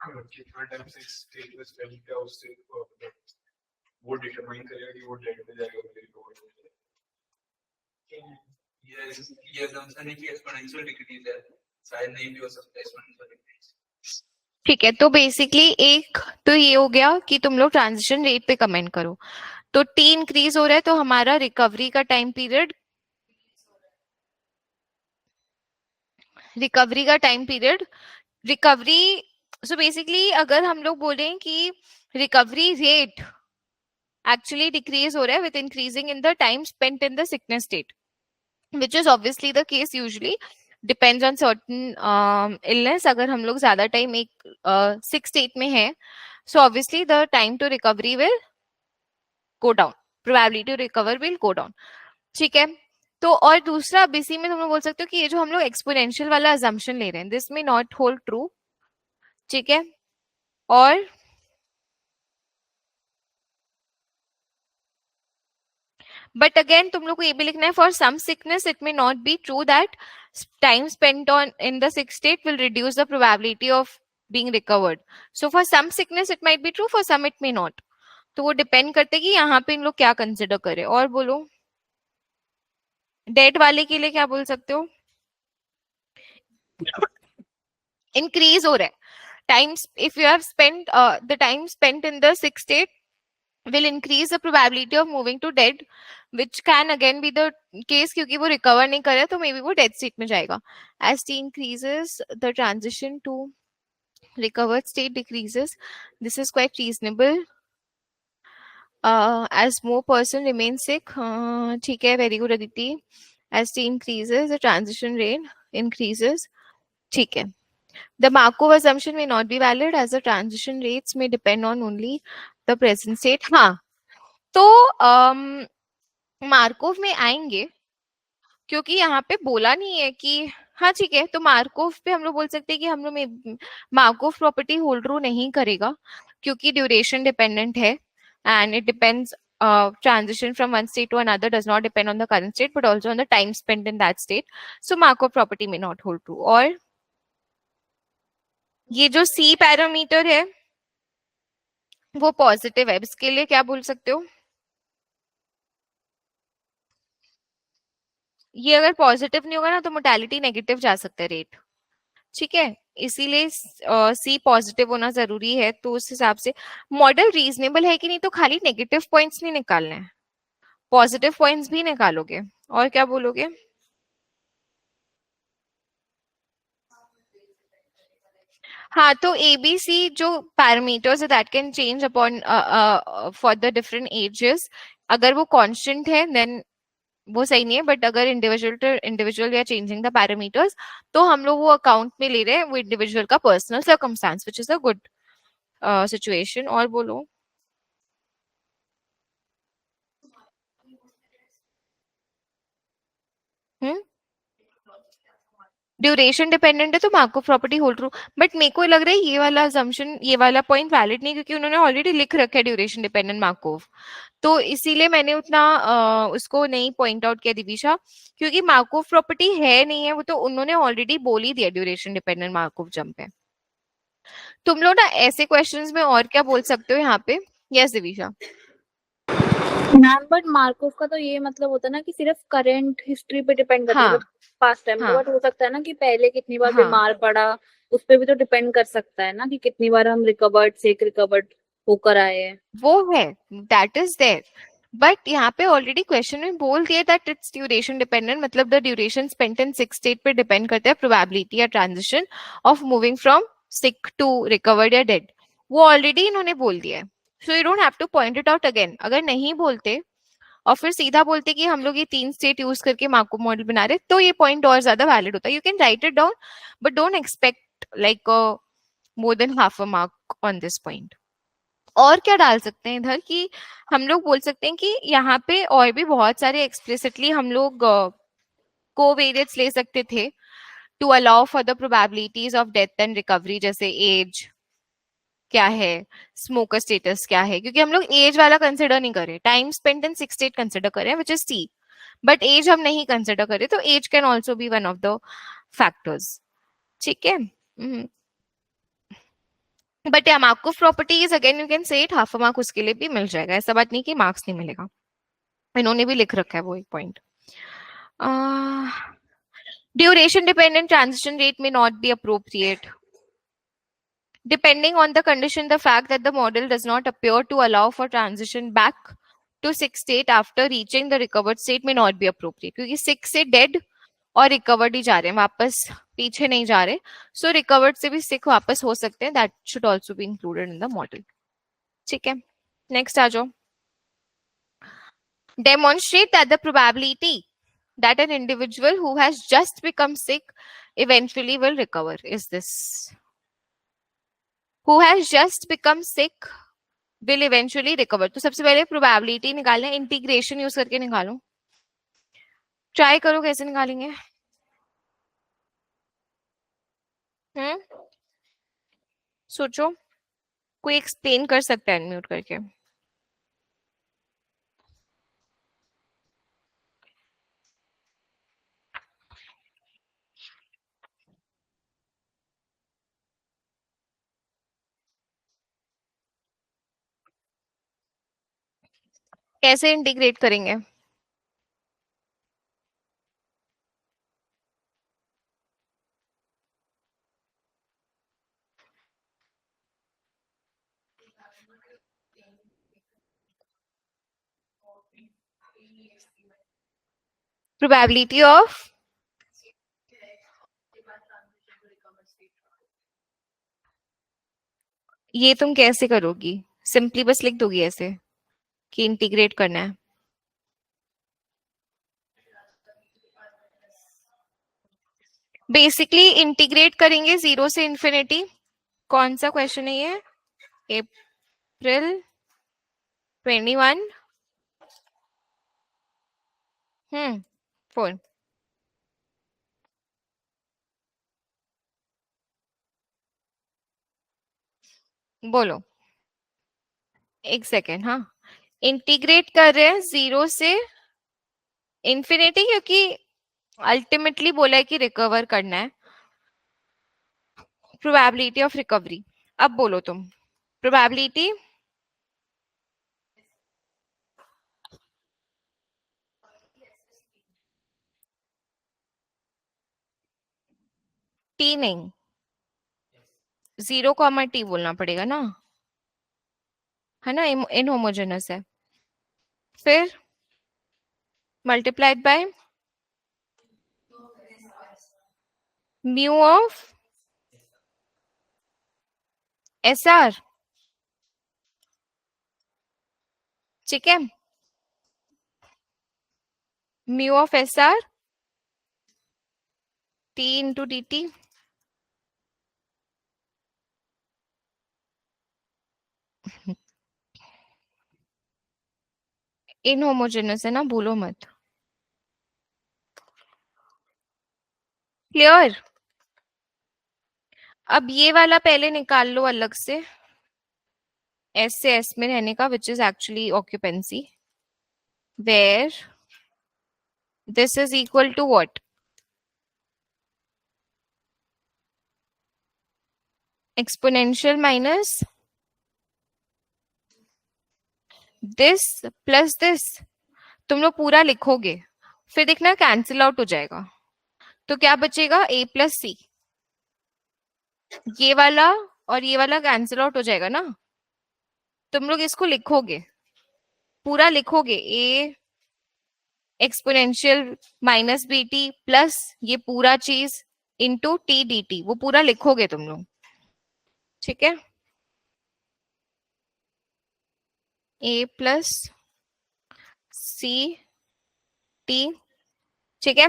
कितना टाइम से स्टेट में स्पेंड किया उससे वो डिटरमाइन करेगा कि वो डेड पे जाएगा मेरी ये असम्पशन है कि एक्सपोनेंशियल डिक्रीज है शायद नहीं भी हो सकता एक्सपोनेंशियल डिक्रीज ठीक है तो बेसिकली एक तो ये हो गया कि तुम लोग ट्रांजिशन रेट पे कमेंट करो तो टी इंक्रीज हो रहा है तो हमारा रिकवरी का time period recovery so basically अगर हम लोग बोलें कि रिकवरी रेट actually decrease हो रहा है with increasing in the time spent in the sickness state which is obviously the case usually depends on certain illness अगर हम लोग ज्यादा टाइम एक sick state में है so obviously the time to recovery will go down probability to recover will go down ठीक है तो और दूसरा अब इसी में तुम लोग बोल सकते हो कि ये जो हम लोग एक्सपोनेंशियल वाला assumption ले रहे हैं दिस में नॉट होल्ड ट्रू ठीक है और बट अगेन तुम लोग को ये भी लिखना है for some sickness it may not be true that time spent on in the sick state will reduce the probability of being recovered so for some sickness it might be true for some it may not तो वो डिपेंड करते कि यहाँ पे इन लोग क्या कंसिडर करें और बोलो डेट वाले के लिए क्या बोल सकते हो? इंक्रीज हो रहा है times. If you have spent the time spent in the sixth state will increase the probability of moving to dead, which can again be the case क्योंकि वो recover नहीं करे तो maybe वो dead state में जाएगा. As t increases, the transition to recovered state decreases. This is quite reasonable. As more person remain sick, ठीक है, very good Aditi. As t increases, the transition rate increases. ठीक है. The Markov assumption may not be valid as the transition rates may depend on only the present state. हाँ, तो मार्कोव में आएंगे क्योंकि यहाँ पे बोला नहीं है कि हाँ ठीक है, तो मार्कोव पे हम लोग बोल सकते हैं कि हम लोग में मार्कोव प्रॉपर्टी होल्ड ट्रू नहीं करेगा क्योंकि ड्यूरेशन डिपेंडेंट है and it depends. Transition from one state to another does not depend on the current state but also on the time spent in that state, so Markov property may not hold true. और ये जो सी पैरामीटर है वो पॉजिटिव है, इसके लिए क्या बोल सकते हो? ये अगर पॉजिटिव नहीं होगा ना तो मोर्टेलिटी नेगेटिव जा सकता है रेट. ठीक है, इसीलिए सी पॉजिटिव होना जरूरी है. तो उस हिसाब से मॉडल रीजनेबल है कि नहीं, तो खाली नेगेटिव पॉइंट्स नहीं निकालने हैं, पॉजिटिव पॉइंट्स भी निकालोगे. और क्या बोलोगे? हाँ, तो एबीसी जो पैरामीटर्स है that can change upon for the different ages. अगर वो कांस्टेंट है देन वो सही नहीं है, बट अगर इंडिविजुअल टू इंडिविजुअल या चेंजिंग द पैरामीटर्स तो हम लोग वो अकाउंट में ले रहे हैं वो इंडिविजुअल का personal circumstance which is a good situation. और बोलो. हम्म. ड्यूरेशन डिपेंडेंट है तो मार्कov प्रॉपर्टी होल्ड ट्रू. बट मेरे को लग रहा है ये वाला assumption, ये वाला पॉइंट वैलिड नहीं क्योंकि उन्होंने ऑलरेडी लिख रखा है ड्यूरेशन डिपेंडेंट मार्कोव. तो इसीलिए मैंने उतना उसको नहीं पॉइंट आउट किया दिविशा, क्योंकि मार्कोव प्रॉपर्टी है नहीं है, वो तो उन्होंने ऑलरेडी बोल ही दिया ड्यूरेशन डिपेंडेंट मार्कोव जंप है. तुम लोग ना ऐसे क्वेश्चंस में और क्या बोल सकते हो यहाँ पे? Yes Divisha. Ma'am but Markov का तो ये मतलब होता है ना कि सिर्फ करंट हिस्ट्री पे डिपेंड करता है, हाँ मतलब पास्ट टाइम. तो हाँ बट हो सकता है ना कि पहले कितनी बार हाँ, बीमार पड़ा, उस पे भी तो डिपेंड कर सकता है ना कि कितनी बार हम रिकवर्ड होकर आए हैं. वो है, दैट इज देयर. बट यहाँ पे ऑलरेडी क्वेश्चन में बोल दिया दैट इट्स ड्यूरेशन डिपेंडेंट, मतलब the duration spent in six state पे डिपेंड करता है प्रोबेबिलिटी या transition of moving from sick to recovered या डेड. वो ऑलरेडी इन्होंने बोल दिया है, so you don't have to point it out again. अगर नहीं बोलते और फिर सीधा बोलते कि हम लोग ये तीन स्टेट यूज करके मार्कोव मॉडल बना रहे, तो ये पॉइंट और ज्यादा वैलिड होता है. You can write it down but don't expect like more than half a mark on this point. और क्या डाल सकते हैं इधर कि हम लोग बोल सकते हैं कि यहाँ पे और भी बहुत सारे एक्सप्लिसिटली हम लोग कोवेरिएट्स ले सकते थे to allow for the probabilities of death and recovery, जैसे एज क्या है, स्मोकर स्टेटस क्या है, क्योंकि हम लोग एज वाला कंसिडर नहीं करें, time spent in six state consider करें which is C, but age हम नहीं कंसिडर करें, तो age can also be one of the factors. ठीक है. बट या Markov properties again you can say it half a mark उसके लिए भी मिल जाएगा, ऐसा बात नहीं कि मार्क्स नहीं मिलेगा. इन्होंने भी लिख रखा है वो एक point. Duration dependent transition rate may not be appropriate depending on the condition. The fact that the model does not appear to allow for transition back to sick state after reaching the recovered state may not be appropriate, क्योंकि sick से dead और रिकवर्ड ही जा रहे हैं, वापस पीछे नहीं जा रहे. सो रिकवर्ड से भी सिक वापस हो सकते हैं, that should also be included in the model. ठीक है, नेक्स्ट आ जाओ. Demonstrate that the probability that an individual who has just become sick eventually will recover is this. Who has just become sick will eventually recover. तो सबसे पहले प्रोबेबिलिटी निकालना है, इंटीग्रेशन यूज करके निकालो. ट्राई करो कैसे निकालेंगे. हम्म, सोचो, कोई एक्सप्लेन कर सकता है अनम्यूट करके. कैसे इंटीग्रेट करेंगे? प्रोबेबिलिटी ऑफ ये तुम कैसे करोगी? सिंपली बस लिख दोगी ऐसे कि इंटीग्रेट करना है? बेसिकली इंटीग्रेट करेंगे 0 से इंफिनिटी. कौन सा क्वेश्चन है ये? अप्रैल 21. 4. बोलो. एक सेकेंड. हाँ, इंटीग्रेट कर रहे हैं 0 से इंफिनिटी, क्योंकि अल्टीमेटली बोला है कि रिकवर करना है. Probability of recovery. अब बोलो तुम. प्रोबेबिलिटी टी नहीं, 0, T बोलना पड़ेगा ना, है ना? इनहोमोजेनस है. फिर multiplied by mu of S R. ठीक है, mu of S R T into D T. इनहोमोजेनस है ना, भूलो मत. क्लियर? अब ये वाला पहले निकाल लो अलग से, एस से एस में रहने का, which is actually occupancy, where this is equal to what? Exponential minus this plus this. तुम लोग पूरा लिखोगे, फिर देखना कैंसिल आउट हो जाएगा. तो क्या बचेगा? a प्लस सी. ये वाला और ये वाला कैंसिल आउट हो जाएगा ना. तुम लोग इसको लिखोगे, पूरा लिखोगे, a exponential minus b t plus ये पूरा चीज इंटू टी डी टी, वो पूरा लिखोगे तुम लोग. ठीक है, a प्लस सी टी. ठीक है,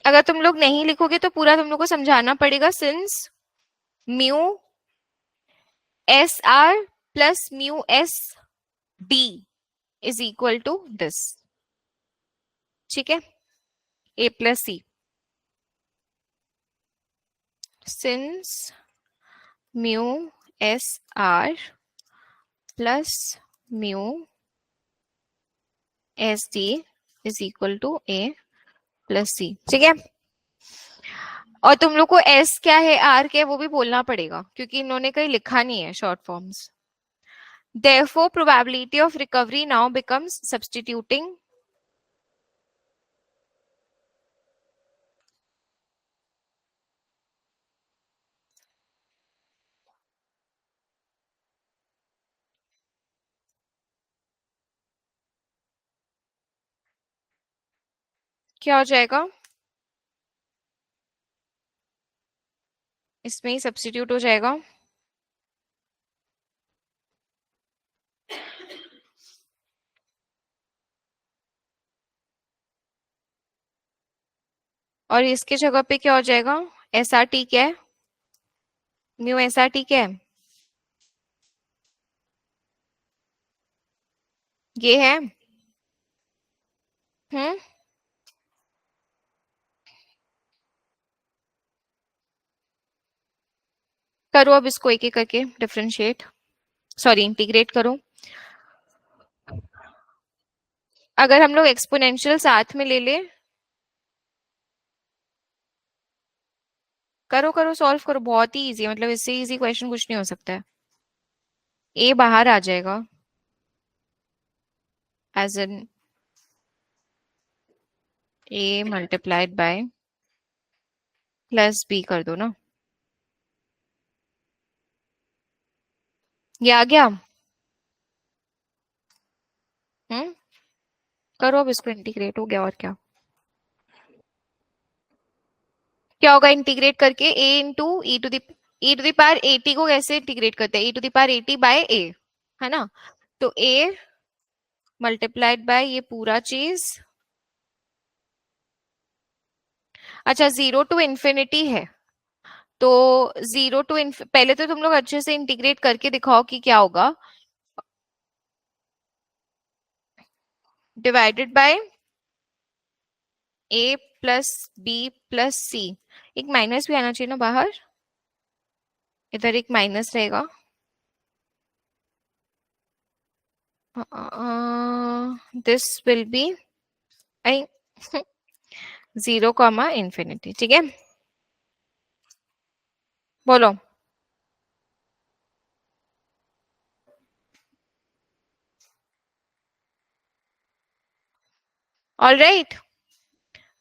अगर तुम लोग नहीं लिखोगे तो पूरा तुम लोग को समझाना पड़ेगा. Since mu S R plus mu S D is equal to this. ठीक है, a plus C. Since mu S R plus mu S D is equal to a plus C. ठीक है, और तुम लोग को s क्या है, r क्या है, वो भी बोलना पड़ेगा, क्योंकि इन्होंने कहीं लिखा नहीं है short forms. Therefore, probability of recovery now becomes substituting क्या हो जाएगा? इसमें ही सब्स्टिट्यूट हो जाएगा. और इसके जगह पे क्या हो जाएगा? एस आर टी क्या है? म्यू एस आर टी क्या है? ये है. हम्म, करो अब इसको एक एक करके डिफरेंशिएट, सॉरी इंटीग्रेट करो. अगर हम लोग एक्सपोनेंशियल साथ में ले ले, करो करो सॉल्व करो, बहुत ही इजी है, मतलब इससे इजी क्वेश्चन कुछ नहीं हो सकता है. ए बाहर आ जाएगा, as n a multiplied by plus b कर दो ना. ये आ गया। करो अब इसको इंटीग्रेट, हो गया और क्या। क्या होगा इंटीग्रेट करके, a into e to the power 80 को कैसे इंटीग्रेट करते हैं, e to the power 80 by a, है ना। तो a मल्टीप्लाइड बाय ये पूरा चीज। अच्छा, 0 टू इन्फिनिटी है, तो 0 टू पहले तो तुम लोग अच्छे से इंटीग्रेट करके दिखाओ कि क्या होगा। Divided by a plus b plus c। एक माइनस भी आना चाहिए ना बाहर, इधर एक माइनस रहेगा। This will be I 0, infinity, ठीक है। बोलो। ऑल राइट,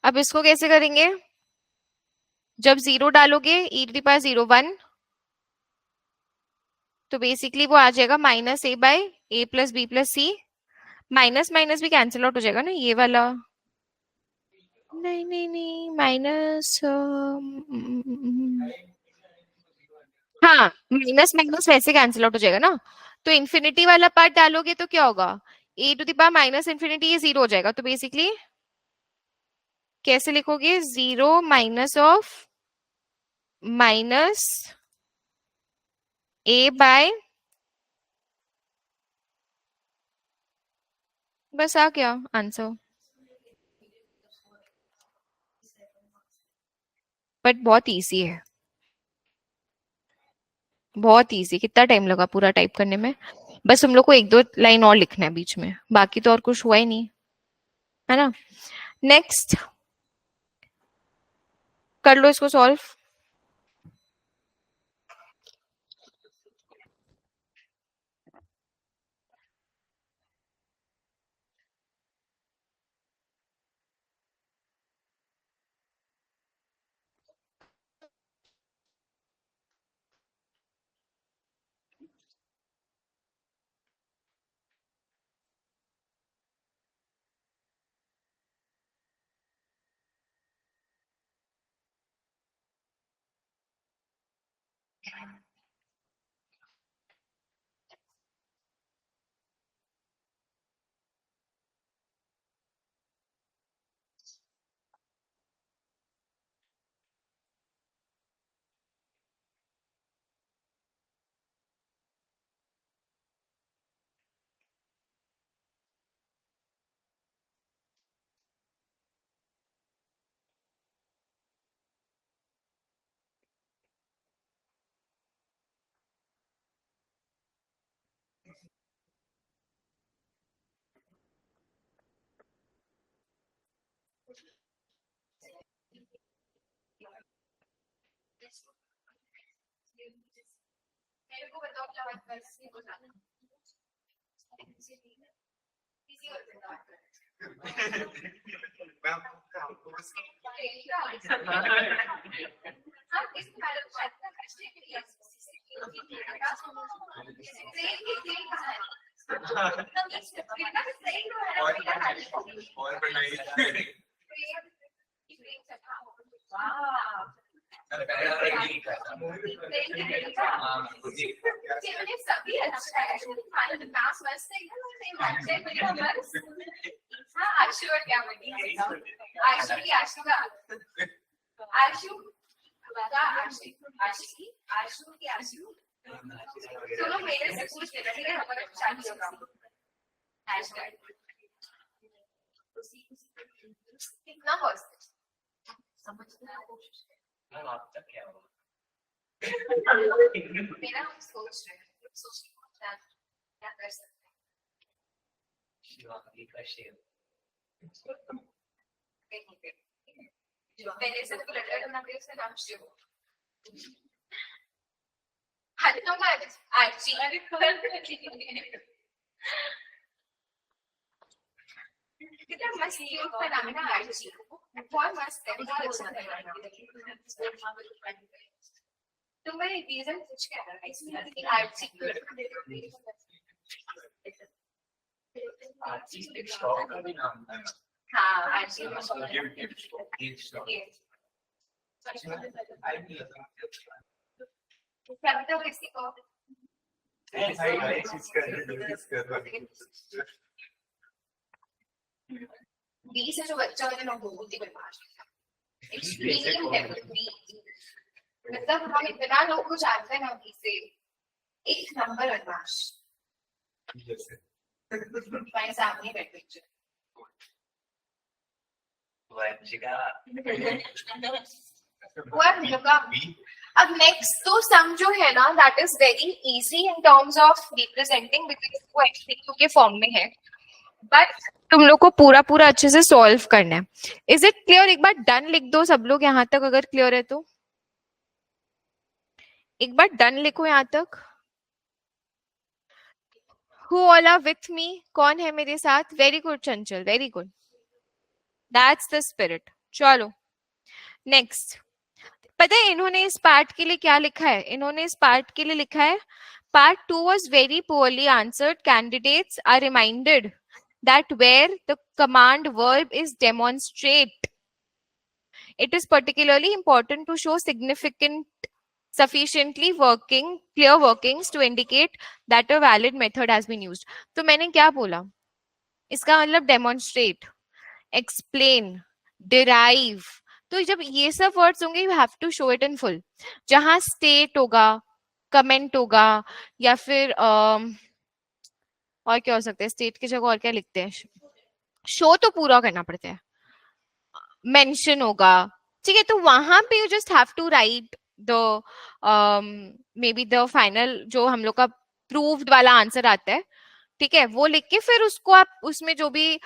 अब इसको कैसे करेंगे। जब 0 डालोगे e टू द पावर 0 1, तो बेसिकली वो आ जाएगा -a/b+b+c। माइनस माइनस भी कैंसिल आउट हो जाएगा ना ये वाला। नहीं नहीं नहीं, माइनस, हाँ माइनस माइनस वैसे कैंसिल आउट हो जाएगा ना। तो इन्फिनिटी वाला पार्ट डालोगे तो क्या होगा, e to the power -infinity, ये 0 हो जाएगा। तो बेसिकली कैसे लिखोगे, 0 - -a/, बस आ गया आंसर। बट बहुत इजी है, बहुत इजी। कितना टाइम लगा पूरा टाइप करने में। बस तुम लोग को एक दो लाइन और लिखना है बीच में, बाकी तो और कुछ हुआ ही नहीं, है ना। नेक्स्ट, कर लो इसको सॉल्व। तुम्हें रीजन कुछ क्या है इसमें आरसी हाँ आरसी तो किसी को बी से जो बच्चा होता है ना वो बहुत ही बदमाश एक्सट्रीम लेवल बी मतलब हम इतना लोग को जानते हैं ना बी से एक नंबर बदमाश तुम्हारे सामने बैठे हुआ हम लोग का अब नेक्स्ट तो सम जो है ना that is very easy in terms of representing because वो एक्सट्रीम के फॉर्म में है बट तुम लोग को पूरा पूरा अच्छे से सॉल्व करना है. Is it clear? एक बार डन लिख दो सब लोग यहाँ तक अगर क्लियर है तो एक बार डन लिखो यहाँ तक. Who all are with me? कौन है मेरे साथ? Very good Chanchal, very good. That's the spirit. चलो नेक्स्ट. पता है इन्होंने इस पार्ट के लिए क्या लिखा है? इन्होंने इस पार्ट के लिए लिखा है part 2 was very poorly answered. Candidates are reminded that where the command verb is demonstrate, it is particularly important to show sufficiently clear workings to indicate that a valid method has been used. तो मैंने क्या बोला? इसका मतलब demonstrate, explain, derive. तो जब ये सब वर्ड्स होंगे you have to show it in full. जहां स्टेट होगा, कमेंट होगा या फिर और क्या हो सकता है? स्टेट की जगह और क्या लिखते हैं? शो तो पूरा करना पड़ता है. मेंशन होगा, ठीक है. तो वहां पे you just have to write the may be the final जो हम लोग का प्रूव्ड वाला आंसर आता है, ठीक है, वो लिख के फिर उसको आप उसमें जो भी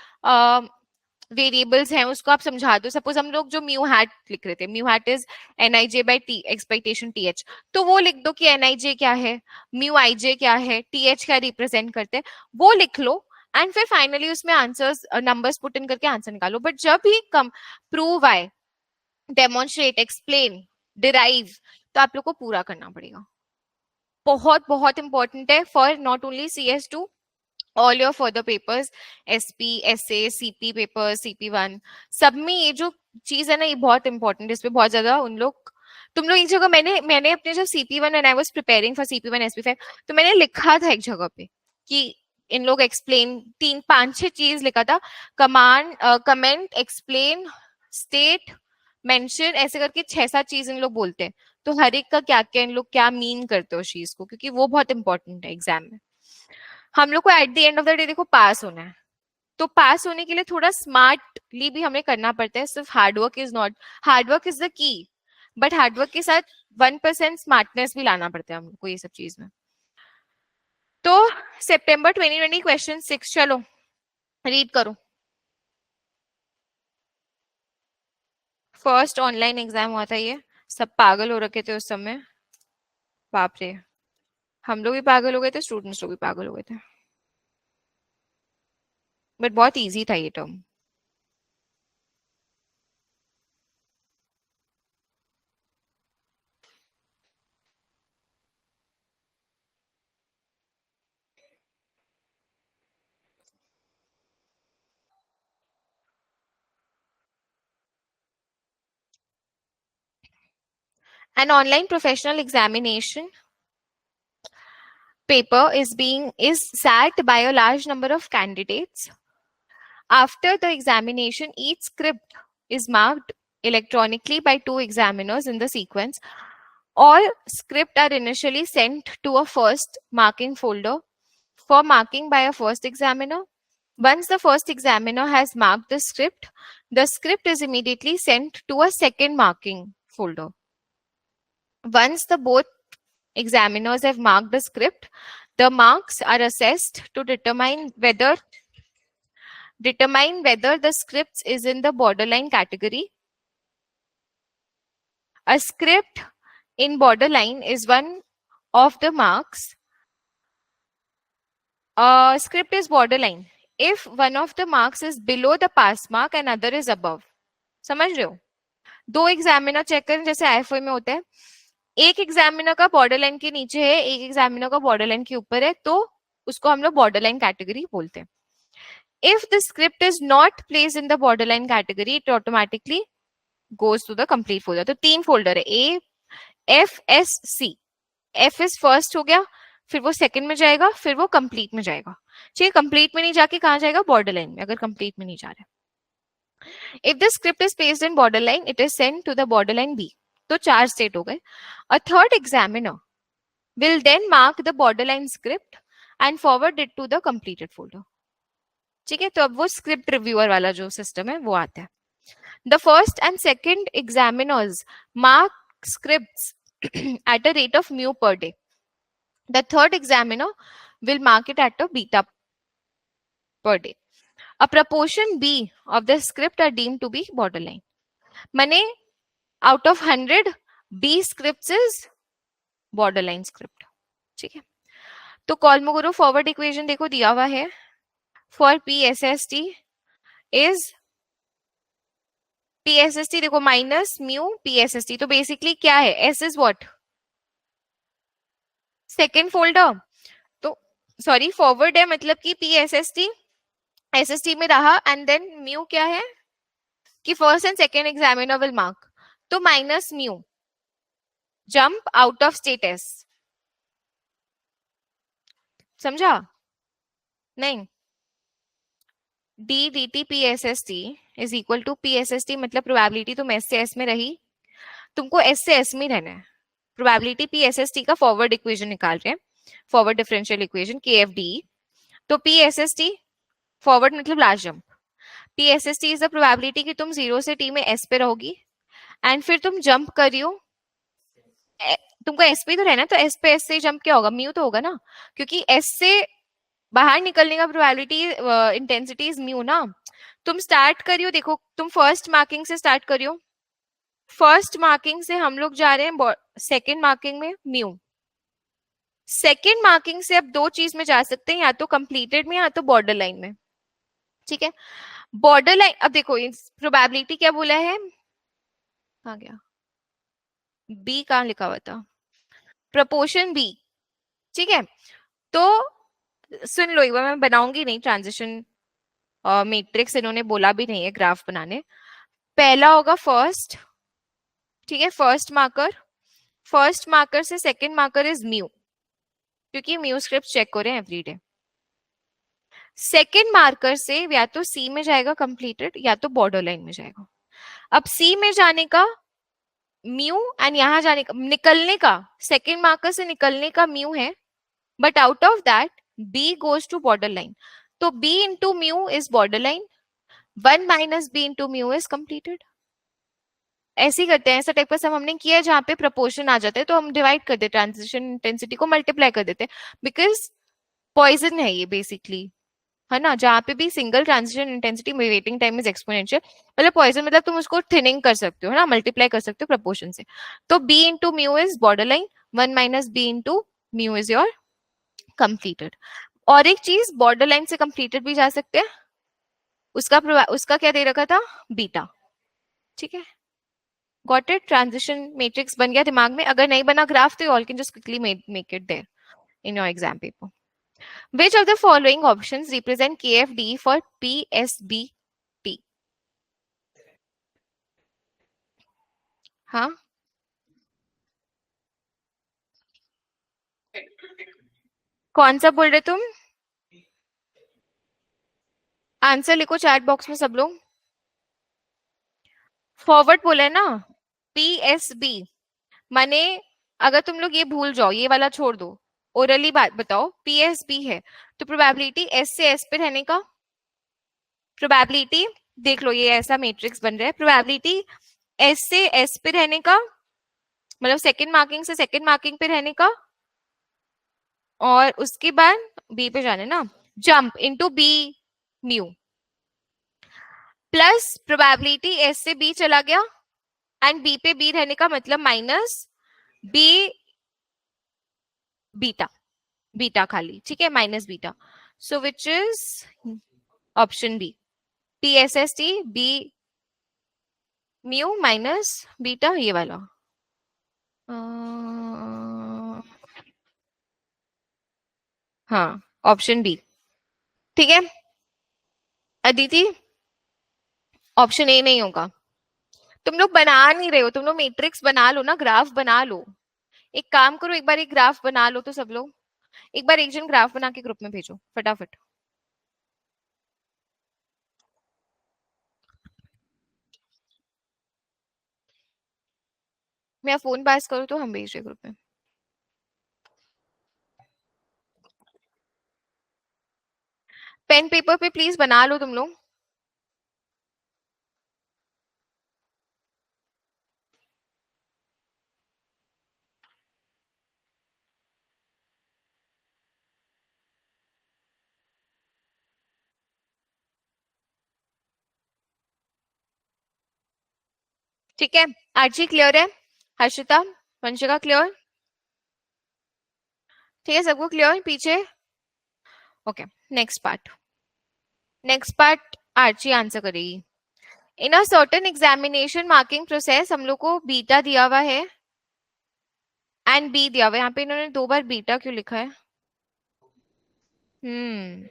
वेरिएबल्स हैं उसको आप समझा दो. सपोज हम लोग जो म्यू हैट लिख रहे थे, mu hat is NIJ by t expectation TH, तो वो लिख दो कि NIJ क्या है, म्यू IJ क्या है, TH क्या रिप्रेजेंट करते हैं, वो लिख लो एंड फिर फाइनली उसमें आंसर्स नंबर्स पुट इन करके आंसर निकालो. बट जब भी कम प्रूव आए, डेमोन्स्ट्रेट, एक्सप्लेन, डिराइव, तो आप लोग को पूरा करना पड़ेगा. बहुत बहुत इंपॉर्टेंट है for not only CS2, all your further papers, SP, SA, CP papers, CP1, सब में ये जो चीज है ना ये बहुत इंपॉर्टेंट है. इस पे बहुत ज्यादा उन लोग तुम लोग एक जगह मैंने अपने जब CP1 and I was preparing for CP1 SP5 तो मैंने लिखा था एक जगह पे कि इन लोग एक्सप्लेन 3-5-6 चीज लिखा था. Command, comment, explain, state, mention, ऐसे करके 6-7 चीज इन लोग बोलते हैं. तो हर एक का क्या क्या इन लोग क्या मीन करते हो उस चीज को, क्योंकि वो बहुत इंपॉर्टेंट है एग्जाम में. हम लोग को at the end of the day देखो पास होना है, तो पास होने के लिए थोड़ा स्मार्टली भी हमें करना पड़ता है. सिर्फ hard work is not, hard work is the key, but hard work के साथ 1% स्मार्टनेस भी लाना पड़ता है हम लोग को ये सब चीज में. तो सितंबर 2020 क्वेश्चन 6 चलो रीड करो. फर्स्ट ऑनलाइन एग्जाम हुआ था, ये सब पागल हो रखे थे उस समय. बाप रे, हम लोग भी पागल हो गए थे, स्टूडेंट्स लोग भी पागल हो गए थे. बट बहुत इजी था ये term. An online professional examination paper is sat by a large number of candidates. After the examination, each script is marked electronically by 2 examiners in the sequence. All scripts are initially sent to a first marking folder for marking by a first examiner. Once the first examiner has marked the script is immediately sent to a second marking folder. Once the both examiners have marked the script, the marks are assessed to determine whether the script is in the borderline category. A script in borderline is one of the marks. A script is borderline if one of the marks is below the pass mark and other is above. समझ रहे हो? 2 एग्जामिनर चेक करें जैसे IFOI में होता है. एक एग्जामिनर का बॉर्डर लाइन के नीचे है, एक एग्जामिनर का बॉर्डर लाइन के ऊपर है, तो उसको हम लोग बॉर्डर लाइन कैटेगरी बोलते हैं. If the script is not placed in the borderline category, it automatically goes to the complete folder. तो 3 फोल्डर है, A, F, S, C. F is first हो गया, फिर वो सेकंड में जाएगा, फिर वो कंप्लीट में जाएगा. ठीक है, कंप्लीट में नहीं जाके कहाँ जाएगा? बॉर्डर लाइन में, अगर कंप्लीट में नहीं जा रहा. If the script is placed in borderline, it is sent to the borderline B. तो 4 स्टेट हो गए. A third examiner will then mark the borderline script and forward it to the completed folder. ठीक है, तो अब वो स्क्रिप्ट रिव्यूअर वाला जो सिस्टम है वो आता है. The first and second examiners mark scripts at a rate of mu per day. The third examiner will mark it at a beta per day. A proportion B of the script are deemed to be borderline. माने out of 100 B scripts is borderline script. ठीक है, तो कॉल्मोगोरो फॉरवर्ड इक्वेशन देखो दिया हुआ है. For PSST is PSST देखो माइनस म्यू PSST. तो बेसिकली क्या है? S is what? Second folder. तो सॉरी फॉरवर्ड है, मतलब कि PSST SST में रहा, एंड देन म्यू क्या है कि first and second examiner will mark. तो minus mu jump out of state S. समझा? नहीं. D D T P S S T is equal to P S S T, मतलब प्रोबेबिलिटी तुम एस से एस में रही, तुमको एस से एस में रहना है. Probability P S S T का फॉरवर्ड इक्वेशन निकाल रहे हैं, forward differential equation K F D. तो P S S T forward मतलब last jump. P S S T is the probability कि तुम 0 से टी में एस पे रहोगी, एंड फिर तुम जंप करियो, तुमको एस पे तो रहना, तो एस पे एस से जंप क्या होगा? म्यू तो होगा ना, क्योंकि एस से बाहर निकलने का प्रोबेबिलिटी इंटेंसिटी इज म्यू ना. तुम स्टार्ट करियो, देखो तुम फर्स्ट मार्किंग से स्टार्ट करियो, फर्स्ट मार्किंग से हम लोग जा रहे हैं सेकेंड मार्किंग में म्यू. सेकेंड मार्किंग से अब 2 चीज में जा सकते हैं, या तो कंप्लीटेड में या तो बॉर्डर लाइन में. ठीक है, बॉर्डर लाइन. अब देखो प्रोबेबिलिटी क्या बोला है, कहाँ गया? बी कहाँ लिखा हुआ था? Proportion b. ठीक है, तो सुन लो एक बार, मैं बनाऊंगी नहीं ट्रांजिशन मैट्रिक्स, इन्होंने बोला भी नहीं है ग्राफ बनाने. पहला होगा फर्स्ट. ठीक है, फर्स्ट मार्कर से सेकंड मार्कर इज म्यू, क्योंकि म्यू स्क्रिप्ट चेक हो रहे हैं एवरीडे. सेकंड मार्कर से या तो सी में जाएगा कंप्लीटेड, या तो बॉर्डर लाइन में जाएगा. अब सी में जाने का म्यू, एंड यहां जाने का निकलने का, सेकंड मार्कर से निकलने का म्यू है, but out of that B goes to borderline. तो B into mu is borderline. 1 minus B into mu is completed. ऐसे ही करते हैं, ऐसा टाइप का सम हमने किया है जहां पे प्रपोर्शन आ जाता है, तो हम डिवाइड कर देते, ट्रांजिशन इंटेंसिटी को मल्टीप्लाई कर देते, बिकॉज पॉइजन है ये बेसिकली, है ना. जहां पे भी single transition intensity waiting time is exponential, मतलब पॉइजन मतलब तुम उसको थिनिंग कर सकते हो, है ना, मल्टीप्लाई कर सकते हो प्रपोर्शन से. तो B into mu is borderline. 1 minus B into mu is your completed. और एक चीज, बॉर्डर लाइन से कंप्लीटेड भी जा सकते हैं, उसका क्या दे रखा था? बीटा. ठीक है, गॉट इट. ट्रांजिशन मैट्रिक्स बन गया दिमाग में. अगर नहीं बना ग्राफ तो you all can just quickly make it there in your exam paper. Which of the following options represent KFD for PSBT? हाँ, कौन सा बोल रहे तुम? आंसर लिखो चैट बॉक्स में सब लोग. फॉरवर्ड बोला है ना, पीएसबी. माने अगर तुम लोग ये भूल जाओ, ये वाला छोड़ दो, ओरली बात बताओ, पीएसबी है तो प्रोबेबिलिटी एस से एस पे रहने का, प्रोबेबिलिटी देख लो ये ऐसा मैट्रिक्स बन रहा है, प्रोबेबिलिटी एस से एस पे रहने का, मतलब सेकंड मार्किंग से सेकंड मार्किंग पे रहने का, और उसके बाद बी पे जाने ना, jump into b mu, plus probability s से बी चला गया, एंड बी पे बी रहने का मतलब माइनस बी बीटा, बीटा खाली. ठीक है, minus beta. So which is option b, PSST b mu minus beta, ये वाला. हाँ, ऑप्शन बी। ठीक है अदिति, ऑप्शन ए नहीं होगा। तुम लोग बना नहीं रहे हो, तुम लोग मैट्रिक्स बना लो ना, ग्राफ बना लो। एक काम करो, एक बार एक ग्राफ बना लो तो सब लोग, एक बार एक जन ग्राफ बना के ग्रुप में भेजो फटाफट। मैं फोन पास करूँ तो हम भेज रहे ग्रुप में। पेन पेपर पे प्लीज बना लो तुम लोग। ठीक है, आर्ची क्लियर है, हर्षिता, वंशिका क्लियर, ठीक है सबको क्लियर पीछे। Okay, next part, next part Archi answer करेगी। In a certain examination marking process, हम लोग को बीटा दिया हुआ है एंड बी दिया हुआ है। यहाँ पे इन्होंने 2 बार बीटा क्यों लिखा है? हम्म,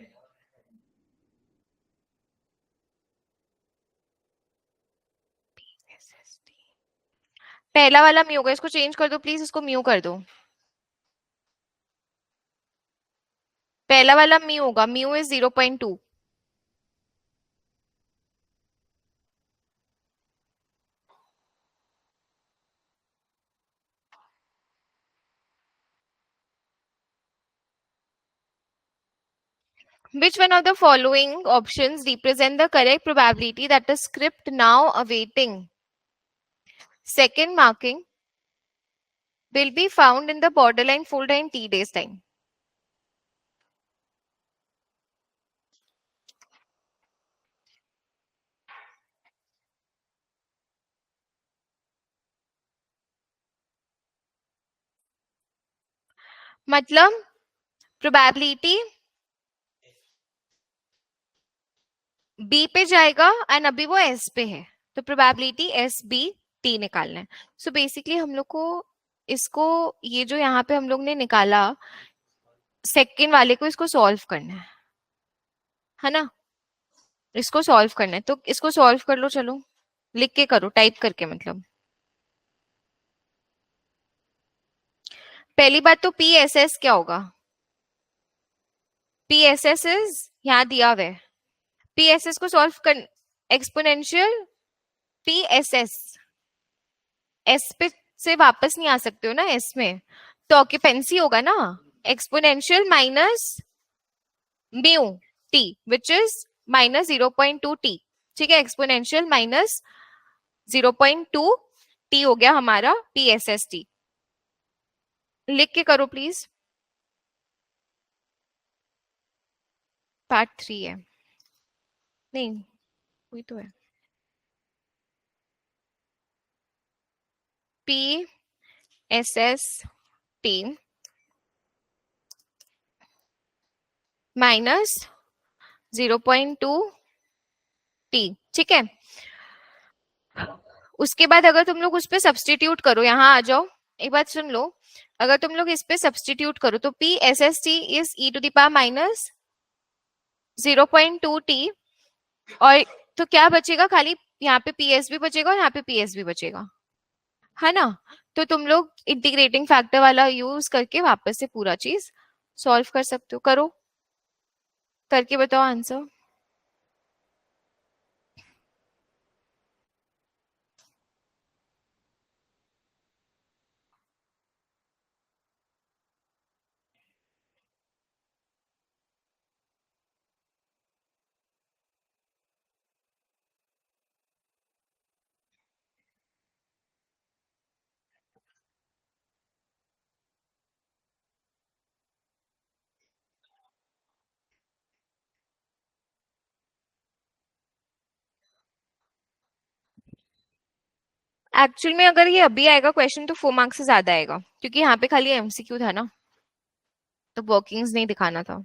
पहला वाला म्यू होगा, इसको चेंज कर दो प्लीज, इसको म्यू कर दो। पहला वाला म्यू होगा, mu is 0.2। Which one of the following options represent the correct probability that the script now awaiting second marking will be found in the borderline folder in t days time? मतलब प्रोबेबिलिटी बी पे जाएगा एंड अभी वो एस पे है, तो प्रोबेबिलिटी एस बी टी निकालना है। सो बेसिकली हम लोग को इसको, ये जो यहाँ पे हम लोग ने निकाला सेकेंड वाले को, इसको सॉल्व करना है ना, इसको सॉल्व करना है, तो इसको सॉल्व कर लो, चलो लिख के करो, टाइप करके मतलब। पहली बात तो पी एस एस क्या होगा? पी एस एस इज यहाँ दिया हुआ है, पी एस एस को सॉल्व कर, exponential P S S, S पे से वापस नहीं आ सकते हो ना एस में, तो ऑक्यूपेंसी होगा ना, exponential minus mu T which is minus 0.2 T. ठीक है, एक्सपोनेंशियल माइनस 0.2 टी हो गया हमारा पी एस एस टी। लिख के करो प्लीज, पार्ट 3 है, नहीं वही तो है, P S S T minus 0.2 T. ठीक है, उसके बाद अगर तुम लोग उस पर सब्सटीट्यूट करो, यहाँ आ जाओ, एक बात सुन लो, अगर तुम लोग इस पे सब्सटीट्यूट करो तो P S S T is e to the power minus 0.2 t, और तो क्या बचेगा, खाली यहाँ पे पी एस भी बचेगा और यहाँ पे पी एस भी बचेगा, है ना। तो तुम लोग इंटीग्रेटिंग फैक्टर वाला यूज करके वापस से पूरा चीज सॉल्व कर सकते हो, करो, करके बताओ आंसर। एक्चुअल में अगर ये अभी आएगा क्वेश्चन तो 4 मार्क्स से ज्यादा आएगा, क्योंकि यहाँ पे खाली एमसीक्यू था ना, तो वर्किंग्स नहीं दिखाना था।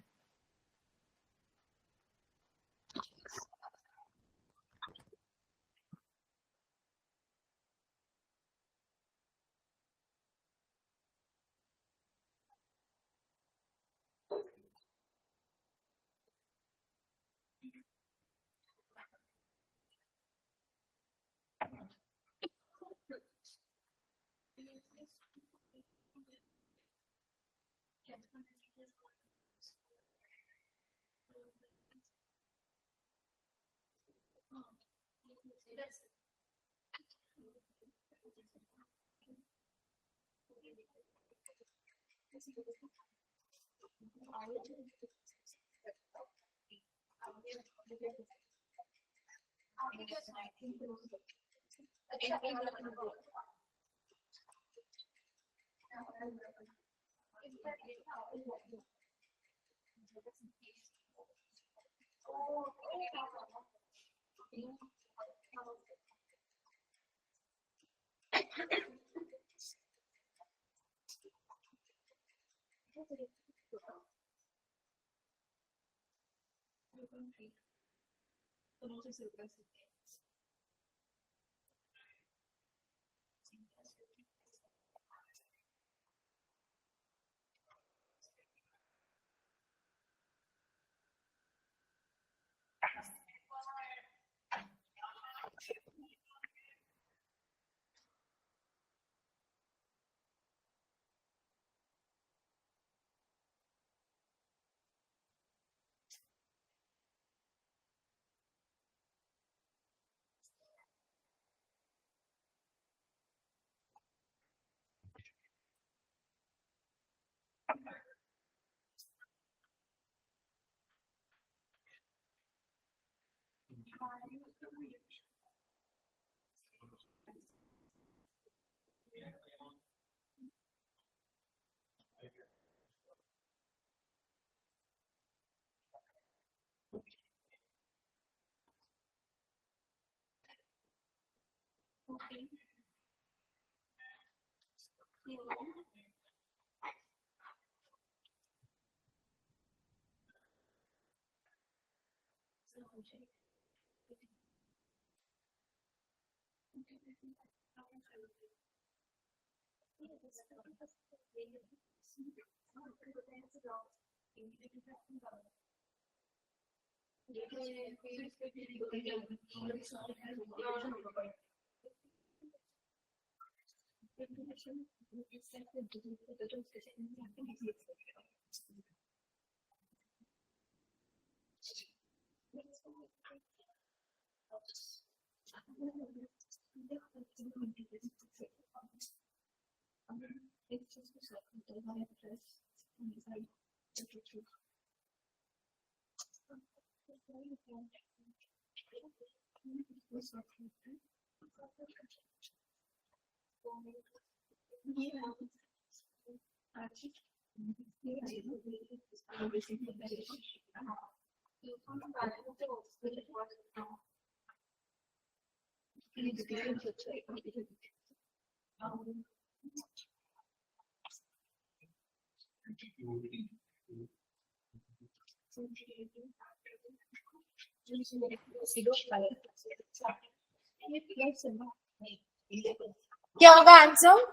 क्या होगा आंसर?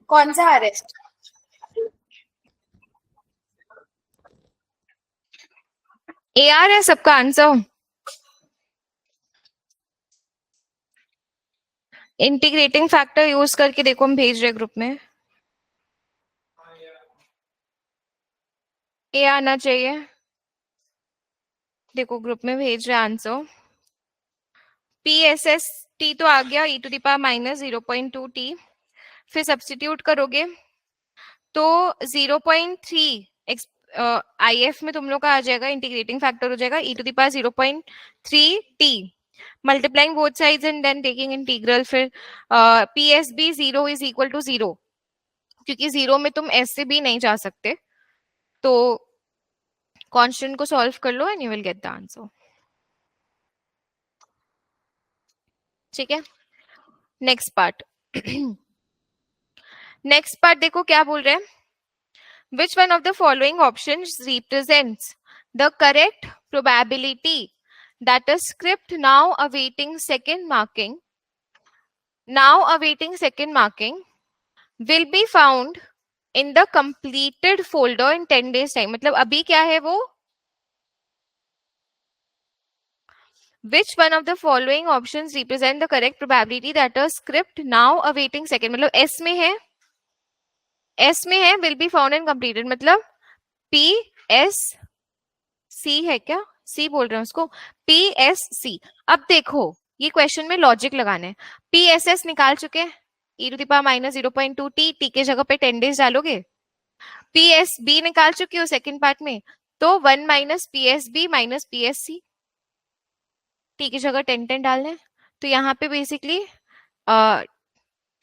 कौन सा अरेस्ट? AR है सबका आंसर. इंटीग्रेटिंग फैक्टर यूज करके देखो, हम भेज रहे ग्रुप में. ए आना चाहिए. देखो ग्रुप में भेज रहे आंसर. PSST तो आ गया, e⁻−0.2t. फिर सब्स्टिट्यूट करोगे तो 0.3 IF में तुम लोग का आ जाएगा, इंटीग्रेटिंग फैक्टर हो जाएगा e⁻0.3t. Multiplying both sides and then taking integral. फिर PSB 0 इज इक्वल टू 0, क्योंकि 0 में तुम S से भी नहीं जा सकते. तो कांस्टेंट को सॉल्व कर लो and you will get the answer. ठीक है. Next part. नेक्स्ट पार्ट देखो क्या बोल रहे हैं. Which one of the following options represents the correct probability that a script now awaiting second marking will be found in the completed folder in 10 days time? मतलब अभी क्या है वो? Which one of the following options represent the correct probability that a script now awaiting second, मतलब S में है एस में है will be found and completed, मतलब पी एस सी है क्या, सी बोल रहे हैं उसको, पी एस सी। अब देखो ये क्वेश्चन में लॉजिक लगाना है, पी एस एस निकाल चुके हैं, E to the power minus 0.2 T, T के जगह पे 10 डेज डालोगे, पी एस बी निकाल चुके हो सेकंड पार्ट में, तो 1 minus p s b minus p s c, t की जगह 10 डालना है, तो यहाँ पे बेसिकली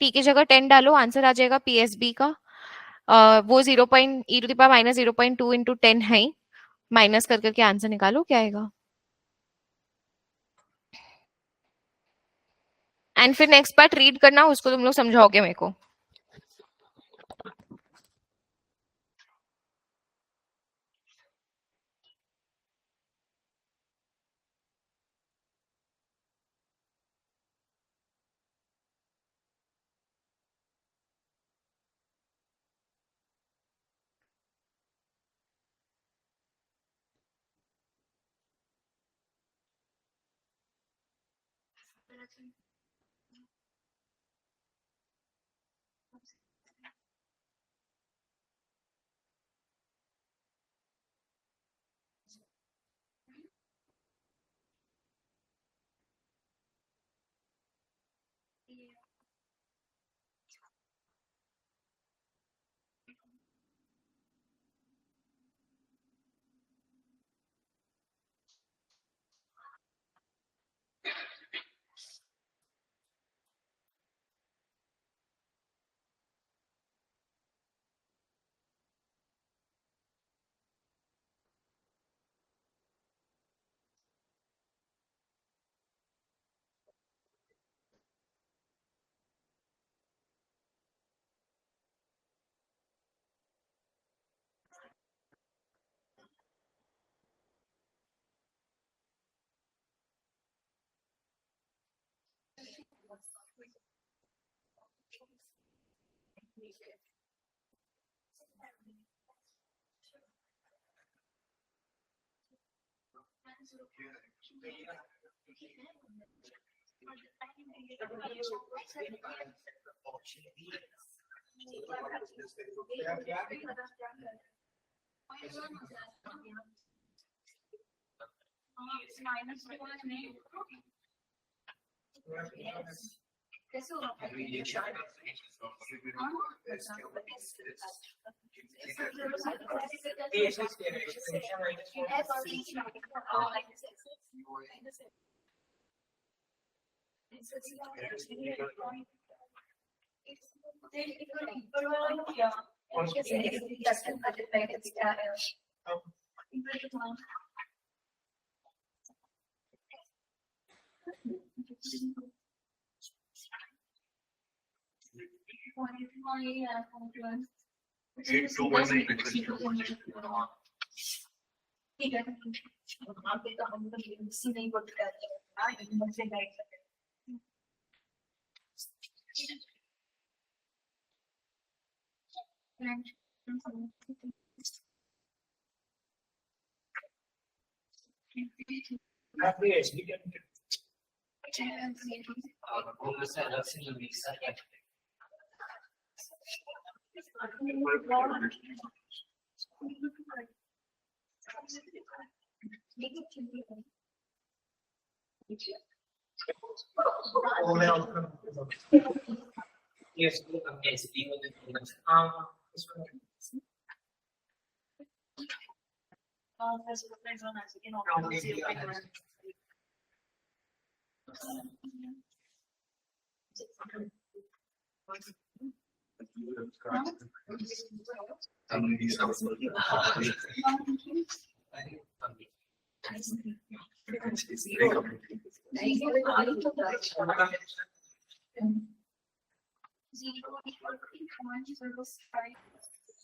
टी की जगह 10 डालो, आंसर आ जाएगा पी एस बी का। वो 0 point e to the power minus 0.2 into 10 है ही, माइनस कर करके आंसर निकालो क्या आएगा। एंड फिर नेक्स्ट पार्ट रीड करना, उसको तुम लोग समझाओगे मेरे को।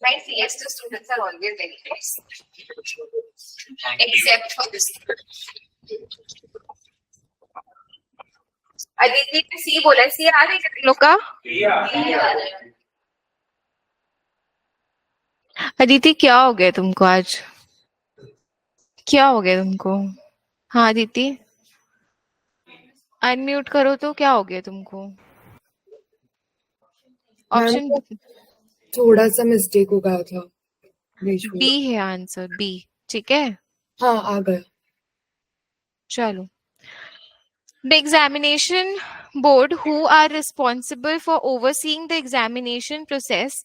Right, CS2 students are always very nice, except for this. Aditi ने सी बोला, सी आ रही है लोग का? अदिति क्या हो गया तुमको आज, क्या हो गया तुमको? हाँ अदिति अनम्यूट करो, तो क्या हो गया तुमको? ऑप्शन थोड़ा सा मिस्टेक हो गया था बीच में। बी है आंसर, बी। ठीक है, हाँ आ गया। चलो। The examination board, who are responsible for overseeing the examination process,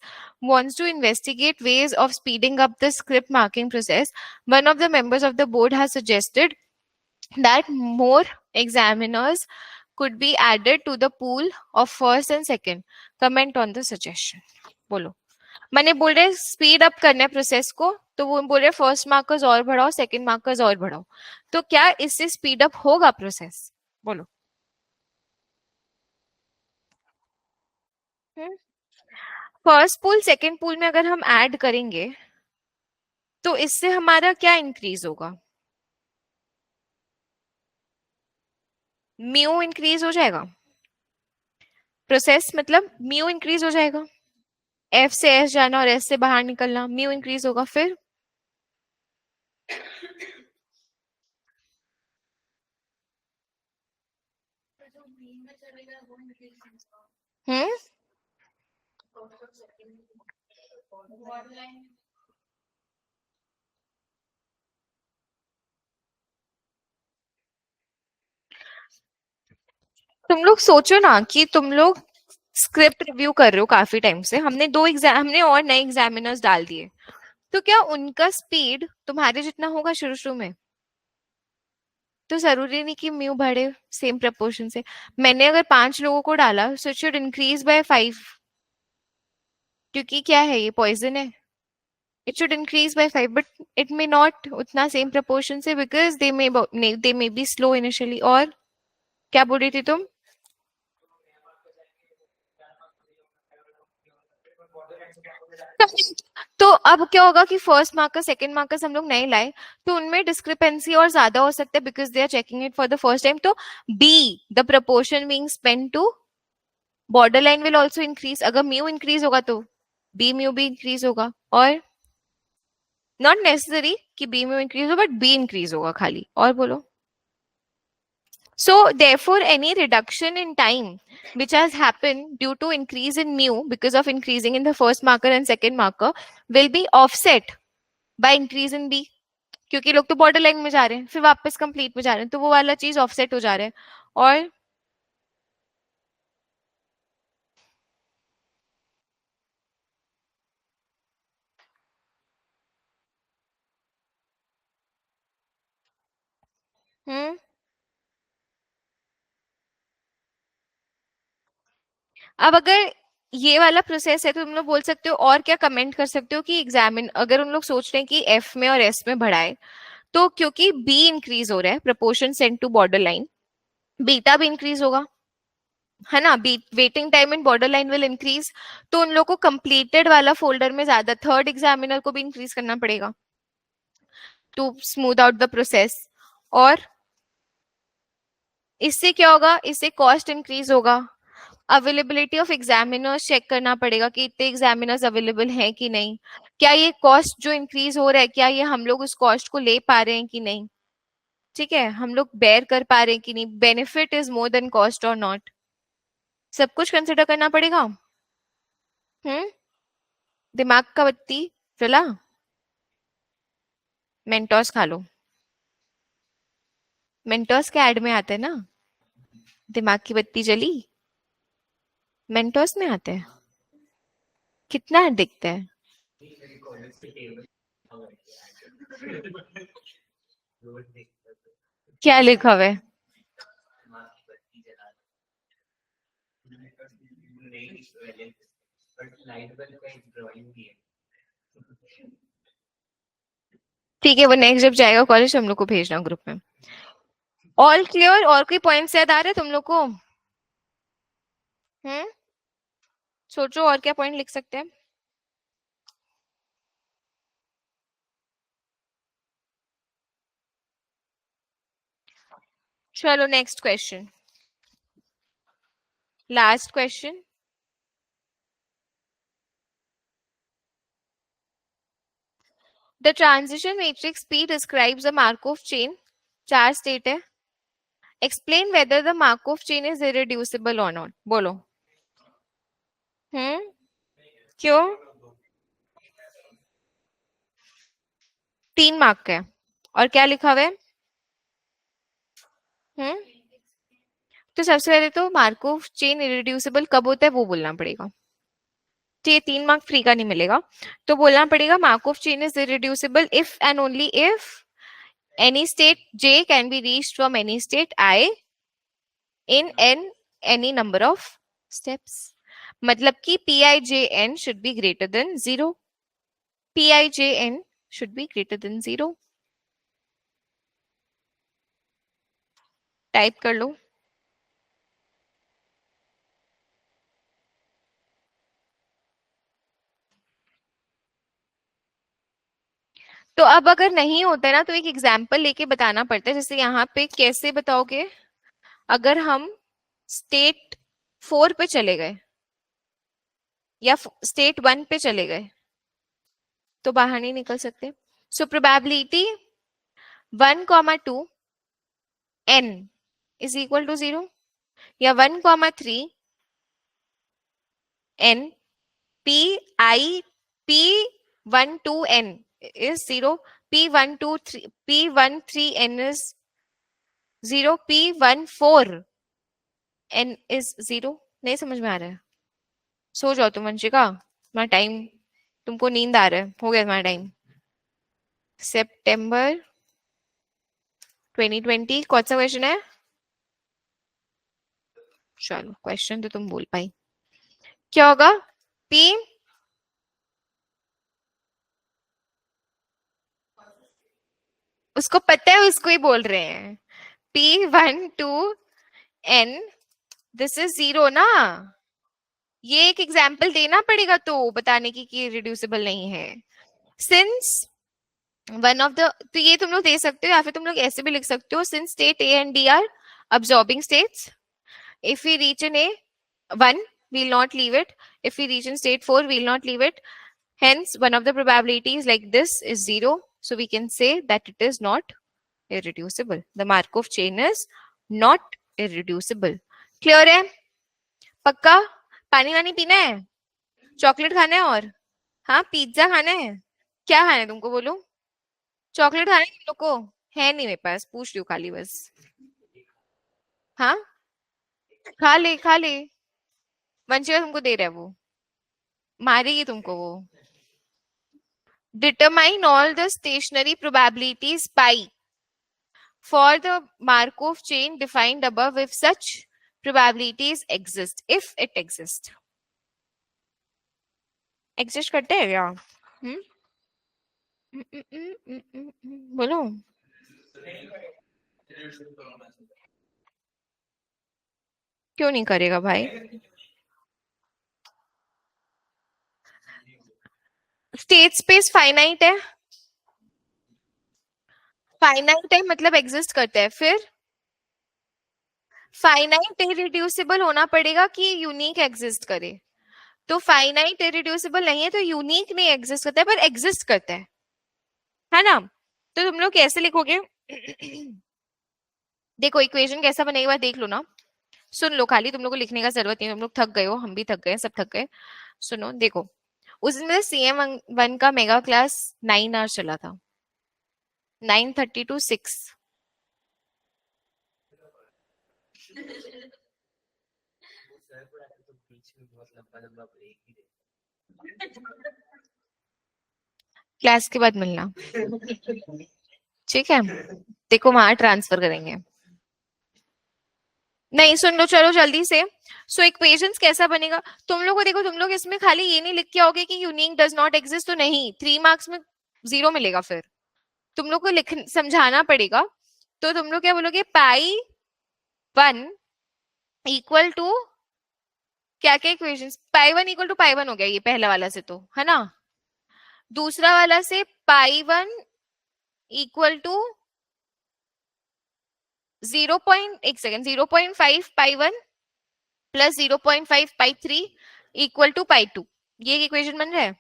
wants to investigate ways of speeding up the script marking process. One of the members of the board has suggested that more examiners could be added to the pool of first and second. Comment on the suggestion. बोलो। मैंने बोल रहे स्पीड अप करना है प्रोसेस को, तो वो बोल रहे फर्स्ट मार्कर्स और बढ़ाओ, सेकंड मार्कर्स और बढ़ाओ। तो क्या इससे स्पीड अप होगा प्रोसेस? बोलो। फर्स्ट पूल सेकंड पूल में अगर हम ऐड करेंगे तो इससे हमारा क्या इंक्रीज होगा? म्यू इंक्रीज हो जाएगा। प्रोसेस मतलब म्यू इंक्रीज हो जाएगा, एफ से एस जाना और एस से बाहर निकलना, म्यू इंक्रीज होगा। फिर हम्म तुम लोग सोचो ना कि तुम लोग स्क्रिप्ट रिव्यू कर रहे हो काफी टाइम से, हमने और नए एग्जामिनर्स डाल दिए, तो क्या उनका स्पीड तुम्हारे जितना होगा शुरू शुरू में? तो जरूरी नहीं कि म्यू बढ़े सेम प्रपोर्शन से। मैंने अगर 5 लोगों को डाला, so it should increase by 5, क्योंकि क्या है, ये पॉइजन है। It should increase by 5, but it may not उतना सेम प्रपोर्शन से, because they may be slow initially. और क्या बोल रही थी तुम? तो अब क्या होगा कि फर्स्ट मार्कर सेकंड मार्कर्स हम लोग नहीं लाए, तो उनमें डिस्क्रिपेंसी और ज्यादा हो सकता है, because they are checking it for the first time. तो B, the proportion being spent to border line will also increase. अगर म्यू इंक्रीज होगा तो बी म्यू भी इंक्रीज होगा। और नॉट नेसेसरी कि बी म्यू इंक्रीज हो, बट बी इंक्रीज होगा खाली। और बोलो। So therefore any reduction in time which has happened due to increase in mu because of increasing in the first marker and second marker will be offset by increase in b, क्योंकि लोग तो बॉर्डर लाइन में जा रहे हैं फिर वापस कंप्लीट में जा रहे हैं, तो वो वाला चीज ऑफसेट हो जा रहा है। और हम्म अब अगर ये वाला प्रोसेस है तो तुम लोग बोल सकते हो और क्या कमेंट कर सकते हो कि एग्जामिन अगर उन लोग सोच रहे हैं कि एफ में और एस में बढ़ाए, तो क्योंकि बी इंक्रीज हो रहा है proportion sent to border line, beta भी इंक्रीज होगा, है ना। Waiting time in border line will increase, तो उन लोग को कंप्लीटेड वाला फोल्डर में ज्यादा थर्ड एग्जामिनर को भी इंक्रीज करना पड़ेगा to smooth out the process. और इससे क्या होगा, इससे कॉस्ट इंक्रीज होगा। अवेलेबिलिटी ऑफ एग्जामिनर्स चेक करना पड़ेगा कि इतने एग्जामिनर्स अवेलेबल हैं कि नहीं, क्या ये कॉस्ट जो इंक्रीज हो रहा है क्या ये हम लोग उस कॉस्ट को ले पा रहे हैं कि नहीं, ठीक है, हम लोग बेयर कर पा रहे हैं कि नहीं, benefit is more than cost और नॉट, सब कुछ कंसिडर करना पड़ेगा। दिमाग का बत्ती जला, मेंटोस खा लो, मेंटोस के ऐड में आते हैं ना, दिमाग की बत्ती जली, मेंटोस में आते हैं। कितना दिखता है? क्या लिखा हुआ है? ठीक है, वो नेक्स्ट जब जाएगा कॉलेज हम लोग को भेजना ग्रुप में। All clear? और कोई पॉइंट्स याद आ रहे तुम लोग को? सोचो और क्या पॉइंट लिख सकते हैं। चलो next question, last question. The transition matrix P describes a Markov chain, 4 state है। Explain whether the Markov chain is irreducible or not. बोलो। क्यों? 3 मार्क का है और क्या लिखा हुआ है? तो सबसे पहले तो मार्कोव चेन इरिड्यूसिबल कब होता है वो बोलना पड़ेगा। तो ये 3 मार्क फ्री का नहीं मिलेगा, तो बोलना पड़ेगा Markov chain is irreducible if and only if any state j can be reached from any state I in any number of steps. मतलब कि Pijn should be greater than 0. Pijn should be greater than 0. Type कर लो। तो अब अगर नहीं होता है ना तो एक एग्जाम्पल लेके बताना पड़ता है। जैसे यहाँ पे कैसे बताओगे? अगर हम स्टेट 4 पे चले गए या स्टेट 1 पे चले गए तो बाहर नहीं निकल सकते। So probability 1,2 n is equal to 0 या 1,3 n p 12 n is 0 p13 n is 0 p14 n is 0। नहीं समझ में आ रहा है? सो जाओ तुम वंशिका, तुम्हारा टाइम, तुमको नींद आ रहा है, हो गया तुम्हारा टाइम। सितंबर 2020 कौन सा क्वेश्चन है? चलो क्वेश्चन तो तुम बोल पाई। क्या होगा? P उसको पता है, उसको ही बोल रहे हैं। P12n दिस इज 0 ना। ये एक एग्जाम्पल देना पड़ेगा तो बताने की कि रिड्यूसिबल नहीं है। सिंस वन ऑफ द, तो ये तुम लोग दे सकते हो या फिर तुम लोग ऐसे भी लिख सकते हो, since state A and D R absorbing states, if we reach in A1 we'll not leave it, if we reach in state 4 we'll not leave it, hence one of the probabilities like this is 0, so we can say that it is not irreducible. The Markov chain is not irreducible. Clear है? पक्का? पानी वानी पीना है? चॉकलेट खाना है? और हाँ पिज्जा खाना है? क्या खाना है तुमको बोलो? चॉकलेट खाना है तुम लोग को? है नहीं मेरे पास, पूछ रही हूँ खाली बस। हाँ खा ले खा ले, वंशिका तुमको दे रहा है वो, मारेगी तुमको वो। Determine all the stationary probabilities pi for the Markov chain defined above if such probabilities exist, if it exists. Exist करते हैं क्या? बोलो। क्यों नहीं करेगा भाई? स्टेट स्पेस फाइनाइट है, फाइनाइट है मतलब एग्जिस्ट करता है। फिर फाइनाइट इरिड्यूसिबल होना पड़ेगा कि यूनिक एग्जिस्ट करे। तो फाइनाइट इरिड्यूसिबल नहीं है तो यूनिक नहीं एग्जिस्ट करता है पर एग्जिस्ट करता है ना? तो तुम लोग कैसे लिखोगे? देखो इक्वेशन कैसा बनेगा देख लो ना, सुन लो, खाली तुम लोग को लिखने का जरूरत नहीं है, तुम लोग थक गए हो, हम भी थक गए, सब थक गए। सुनो देखो, उस दिन CM1 का मेगा क्लास 9 आवर्स चला था, 9:30 to 6। क्लास के बाद मिलना, ठीक है? देखो वहां ट्रांसफर करेंगे। नहीं सुन लो, चलो जल्दी से। सो इक्वेशंस कैसा बनेगा तुम लोग को देखो, तुम लोग इसमें खाली ये नहीं लिख के आओगे कि यूनिक डज नॉट एग्जिस्ट, तो नहीं, 3 मार्क्स में 0 मिलेगा। फिर तुम लोग को लिख समझाना पड़ेगा। तो तुम लोग क्या बोलोगे? π1 इक्वल टू क्या क्या इक्वेशंस? π1 इक्वल टू π1 हो गया ये पहला वाला से, तो है ना? दूसरा वाला से π1 equal to 0.5 π1 plus 0.5 π3 equal to π2। ये इक्वेशन बन रहा है।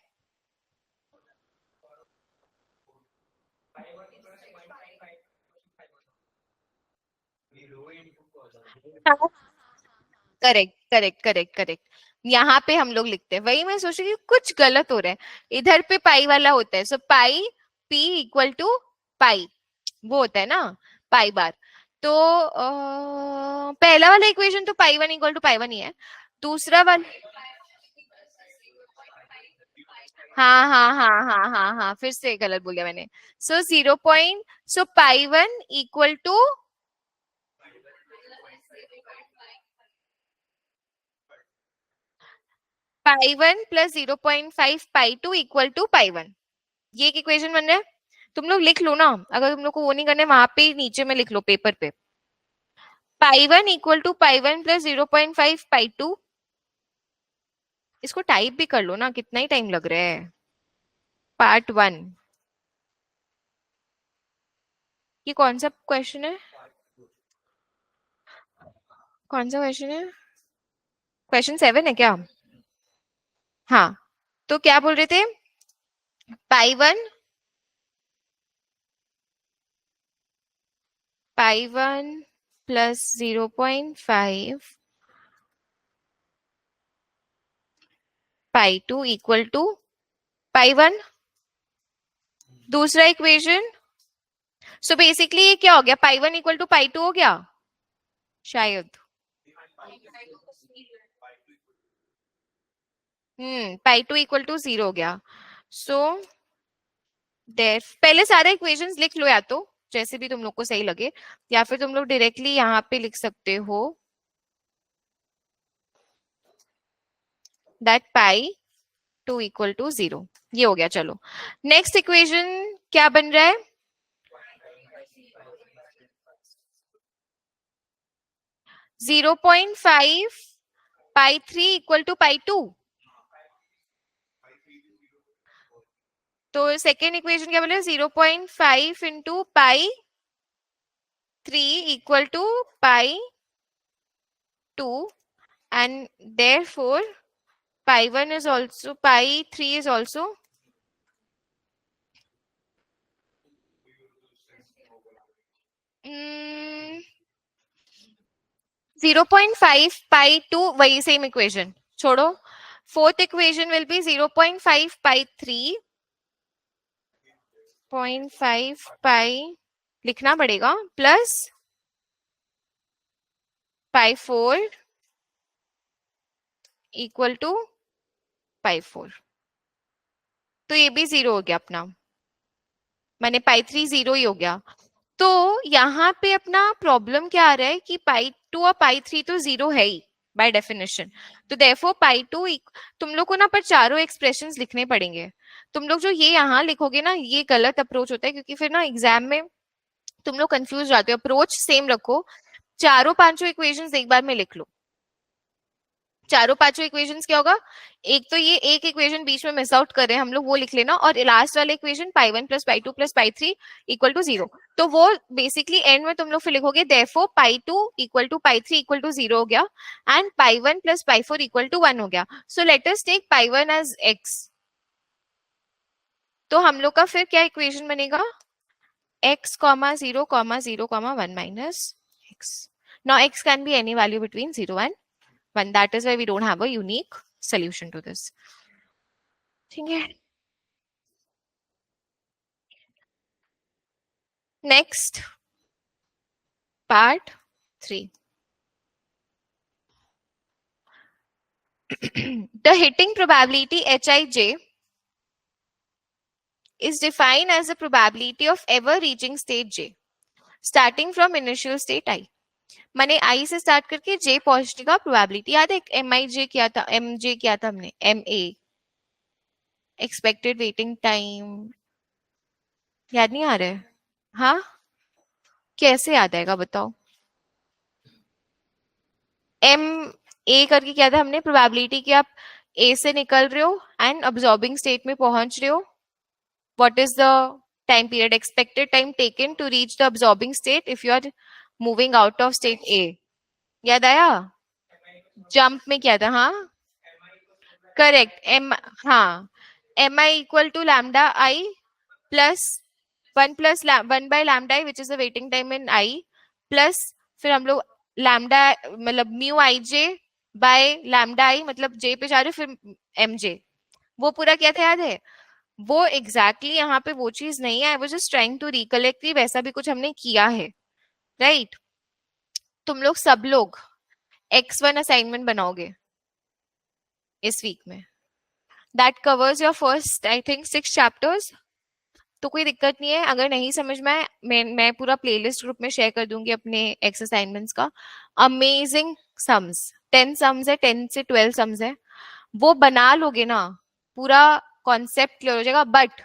करेक्ट करेक्ट करेक्ट करेक्ट, यहाँ पे हम लोग लिखते हैं वही। मैं सोच रही हूँ कुछ गलत हो रहा है, इधर पे पाई वाला होता है। सो पाई p इक्वल टू पाई, वो होता है ना पाई बार। तो पहला वाला इक्वेशन तो pi one equal to pi one ही है, दूसरा वाला हाँ हाँ हाँ हाँ हाँ हाँ, फिर से गलत बोल दिया मैंने। So 0. So pi one equal to pi one plus 0.5 pi two equal to pi one, ये एक इक्वेशन बन रहा है। तुम लोग लिख लो ना, अगर तुम लोग को वो नहीं करना है वहां पे नीचे में लिख लो पेपर पे, pi one equal to pi one plus 0.5 pi two. इसको टाइप भी कर लो ना, कितना ही टाइम लग रहा है। पार्ट वन, ये कौन सा क्वेश्चन है, कौन सा क्वेश्चन है, क्वेश्चन 7 है क्या? हाँ, तो क्या बोल रहे थे, pi one plus 0.5 pi two equal to pi one, दूसरा इक्वेशन। सो बेसिकली ये क्या हो गया, pi one equal to pi two हो गया शायद। पाई टू इक्वल टू 0 हो गया। सो देयर, पहले सारे इक्वेशंस लिख लो, या तो जैसे भी तुम लोग को सही लगे, या फिर तुम लोग डायरेक्टली यहाँ पे लिख सकते हो that pi two equal to 0, ये हो गया। चलो नेक्स्ट इक्वेशन क्या बन रहा है, 0.5 pi three equal to pi two. तो सेकेंड इक्वेशन क्या बोले, 0.5 into pi three equal to pi two, and therefore pi 1 is also, pi 3 is also 0.5 pi 2, वही सेम इक्वेशन छोड़ो। Fourth equation will be 0.5 pi 3.5 pi लिखना पड़ेगा plus pi 4 equal to pi 4। तो ये भी 0 हो गया अपना, मैंने pi 3 0 ही हो गया। तो यहाँ पे अपना प्रॉब्लम क्या आ रहा है कि पाई टू और पाई थ्री तो 0 है ही बाय डेफिनेशन, तो देयरफॉर पाई टू, तुम लोग को ना पर चारों एक्सप्रेशंस लिखने पड़ेंगे। तुम लोग जो ये यहाँ लिखोगे ना, ये गलत अप्रोच होता है, क्योंकि फिर ना एग्जाम में तुम लोग कंफ्यूज जाते हो। अप्रोच सेम रखो, चारों पांचों इक्वेशंस एक बार में लिख लो। चारों पांचों इक्वेशंस क्या होगा, एक तो ये एक इक्वेशन बीच में मिस आउट कर रहे हैं हम लोग, वो लिख लेना, और लास्ट वाला equation pi one plus pi two plus pi three equal to 0। तो वो बेसिकली एंड में तुम लोग फिर लिखोगे therefore pi two equal to pi three equal to 0 हो गया, and pi one plus pi four equal to 1 हो गया। So let us take pi one as x। तो हम लोग का फिर क्या इक्वेशन बनेगा, x, 0, 0, 1 minus x। Now x can be any value between 0 and 1. That is why we don't have a unique solution to this. ठीक है, next part 3. The hitting probability Hij is defined as the probability of ever reaching state J starting from initial state I. मैंने I से स्टार्ट करके J पहुंचने का प्रोबेबिलिटी, याद है MIJ किया था, MJ किया था हमने, MA एक्सपेक्टेड वेटिंग टाइम, याद नहीं आ रहा है? हाँ, कैसे याद आएगा बताओ। MA करके किया था हमने प्रोबेबिलिटी कि आप A से निकल रहे हो एंड अब्सॉर्बिंग स्टेट में पहुंच रहे हो। What is the time period, expected time taken to reach the absorbing state if you are moving out of state A। याद आया? जंप में किया था, हाँ करेक्ट। हाँ, MI equal to lambda I plus 1 by lambda I which is the waiting time in I, प्लस फिर हम लोग लैम्डा मतलब mu IJ by lambda I, मतलब J पे जा रहे हो, फिर MJ, वो पूरा क्या था याद है? वो एग्जैक्टली यहाँ पे वो चीज नहीं है। I was just trying to recollect कि वैसा भी कुछ हमने किया है, राइट? तुम लोग सब लोग X1 असाइनमेंट बनाओगे इस वीक में। That covers your first I think 6 chapters. तो कोई दिक्कत नहीं है, अगर नहीं समझ में आए मैं पूरा प्लेलिस्ट ग्रुप में शेयर कर दूंगी अपने एक्स असाइनमेंट्स का। अमेजिंग सम्स, 10 सम्स है, 10 से 12 सम्स है। वो बना लोगे ना, पूरा कॉन्सेप्ट क्लियर हो जाएगा। बट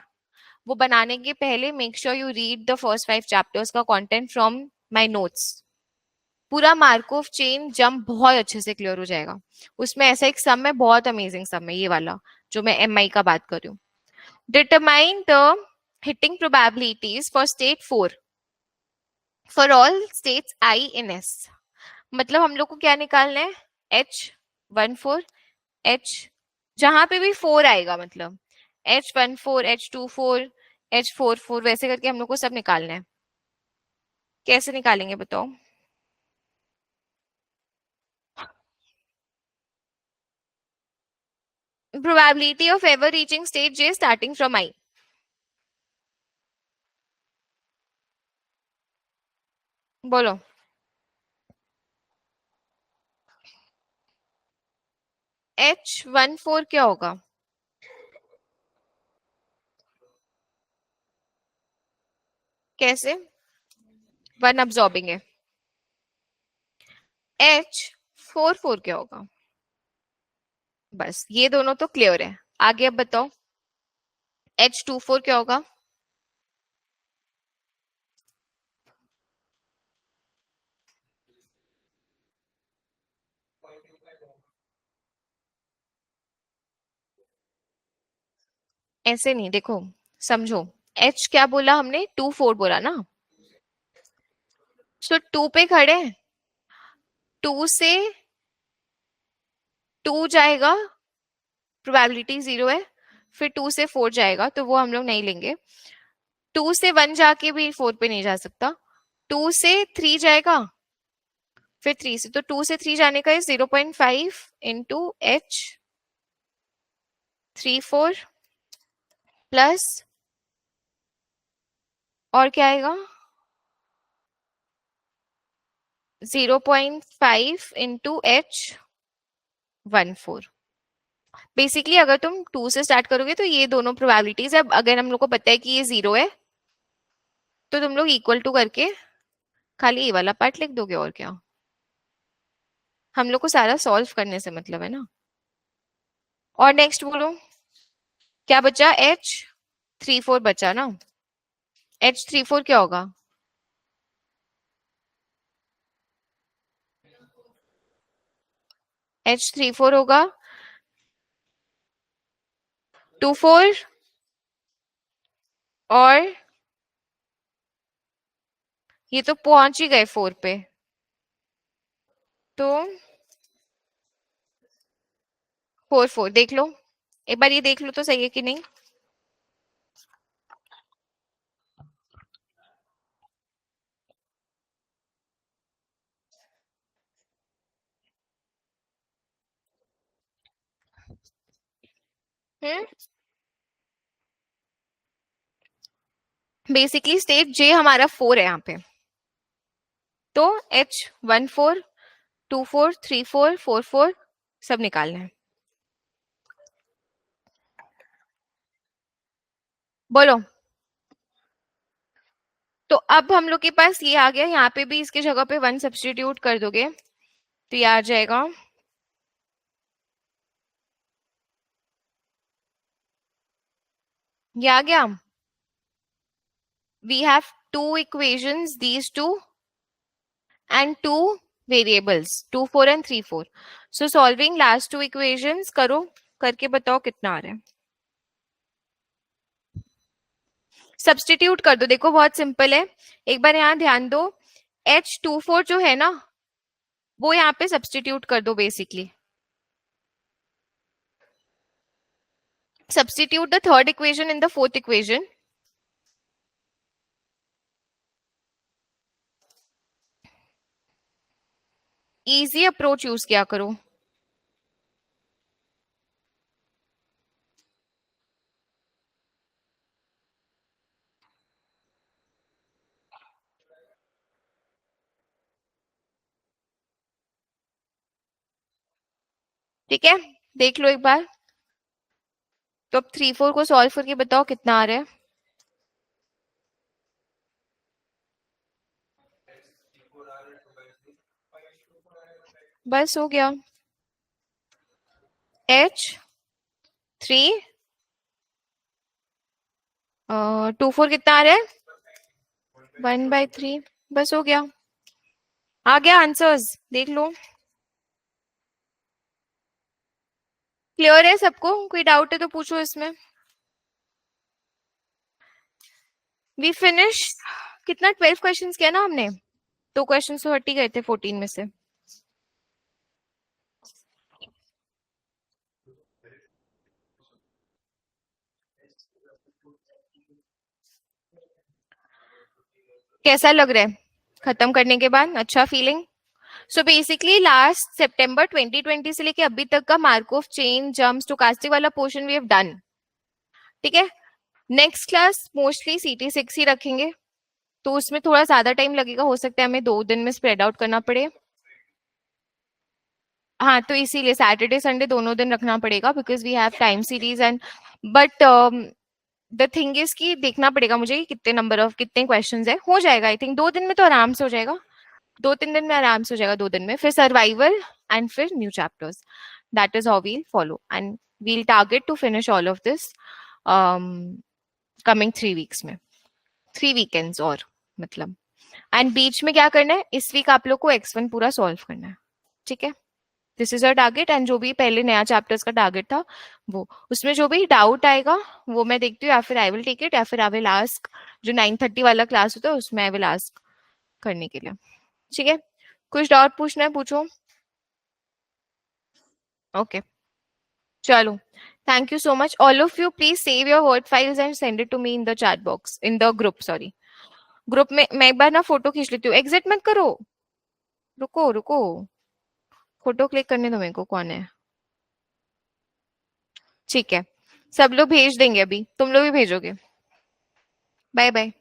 वो बनाने के पहले make sure you read the first 5 chapters का कंटेंट फ्रॉम माय नोट्स। पूरा मार्कोव चेन जंप बहुत अच्छे से क्लियर हो जाएगा। उसमें ऐसा एक सम है, बहुत अमेजिंग सम है ये वाला जो मैं MI का बात कर रही हूँ। Determine the hitting probabilities for state 4 for all states I in S। मतलब हम लोग को क्या निकालना है? H14 H, जहां पे भी 4 आएगा मतलब H14 H24 H44 वैसे करके हम लोग को सब निकालना है। कैसे निकालेंगे बताओ? Probability of ever reaching state J starting from I। बोलो। H14 क्या होगा? कैसे? वन अब्सॉर्बिंग है। H44 क्या होगा? बस ये दोनों तो क्लियर है। आगे अब बताओ H24 क्या होगा? ऐसे नहीं, देखो समझो। H क्या बोला हमने? 24 बोला ना। सो 2 पे खड़े हैं, 2 से 2 जाएगा, प्रोबेबिलिटी 0 है। फिर 2 से 4 जाएगा तो वो हम लोग नहीं लेंगे। 2 से 1 जाके भी 4 पे नहीं जा सकता। 2 से 3 जाएगा, फिर 3 से, तो 2 से 3 जाने का है 0.5 इंटू H34 प्लस, और क्या आएगा? 0.5 इंटू H14। बेसिकली अगर तुम 2 से स्टार्ट करोगे तो ये दोनों प्रोबेबिलिटीज है। अगर हम लोग को पता है कि ये 0 है तो तुम लोग इक्वल टू करके खाली ये वाला पार्ट लिख दोगे, और क्या। हम लोग को सारा सॉल्व करने से मतलब है ना। और नेक्स्ट बोलो क्या बचा? H34 बचा ना। H34 क्या होगा? H34 होगा 24 और ये तो पहुंच ही गए 4 पे, तो 4 देख लो एक बार, ये देख लो तो सही है कि नहीं। हम्म, बेसिकली स्टेट J हमारा 4 है यहाँ पे, तो H14 24 34 44 सब निकालना है। बोलो। तो अब हम लोग के पास ये आ गया, यहाँ पे भी इसके जगह पे 1 सब्स्टिट्यूट कर दोगे तो ये आ जाएगा ये आ गया। We have 2 equations, these 2 and 2 variables 2 4 and 3 4। so solving last 2 equations करो, करके बताओ कितना आ रहा है। सब्स्टिट्यूट कर दो, देखो बहुत सिंपल है। एक बार यहाँ ध्यान दो, H24 जो है ना वो यहाँ पे सब्स्टिट्यूट कर दो। Basically substitute the third equation in the fourth equation. Easy approach use किया करो। . ठीक है, देख लो एक बार। तो अब 3-4 को सॉल्व करके बताओ कितना आ रहा है। बस हो गया। H3 2-4 कितना आ रहा है? 1/3। बस हो गया, आ गया आंसर्स, देख लो। क्लियर है सबको? कोई डाउट है तो पूछो इसमें। We finish. कितना 12 क्वेश्चंस किया ना हमने, 2 क्वेश्चंस तो हट ही गए थे 14 में से। कैसा लग रहा है खत्म करने के बाद? अच्छा फीलिंग? सो बेसिकली लास्ट सितंबर 2020 से लेके अभी तक का मार्कोव चेन, जंप, स्टोकास्टिक वाला पोर्शन वी हैव डन। ठीक है, नेक्स्ट क्लास मोस्टली CT6 ही रखेंगे, तो उसमें थोड़ा ज्यादा टाइम लगेगा, हो सकता है हमें 2 दिन में स्प्रेड आउट करना पड़े। हाँ, तो इसीलिए सैटरडे संडे दोनों दिन रखना पड़ेगा, because we have time series and but the thing is कि देखना पड़ेगा मुझे कि कितने नंबर ऑफ कितने क्वेश्चंस है। हो जाएगा आई थिंक 2 दिन में, तो आराम से हो जाएगा। 2-3 दिन में आराम से हो जाएगा, 2 दिन में। फिर सर्वाइवल एंड फिर new chapters. That is how we'll follow and we'll target to finish all of this coming 3 weeks में, 3 वीकेंड्स और मतलब। एंड बीच में क्या करना है, इस वीक आप लोग को X1 पूरा सॉल्व करना है। ठीक है, this is a target. And जो भी पहले नया चैप्टर्स का टारगेट था वो, उसमें जो भी डाउट आएगा वो मैं देखती हूँ, या फिर आई विल टेक इट, या फिर आई विल आस्क। जो 9:30 वाला क्लास होता है उसमें आई विल आस्क करने के लिए। ठीक है, कुछ डाउट पूछना है पूछो। ओके, चलो, thank you so much all of you. Please save your word files and send it to me in the chat box, in the group, sorry group में। मैं एक बार ना फोटो खींच लेती हूँ, एग्जिट मत करो, रुको रुको, फोटो क्लिक करने दो मेरे को, कौन है? ठीक है, सब लोग भेज देंगे, अभी तुम लोग भी भेजोगे। Bye bye.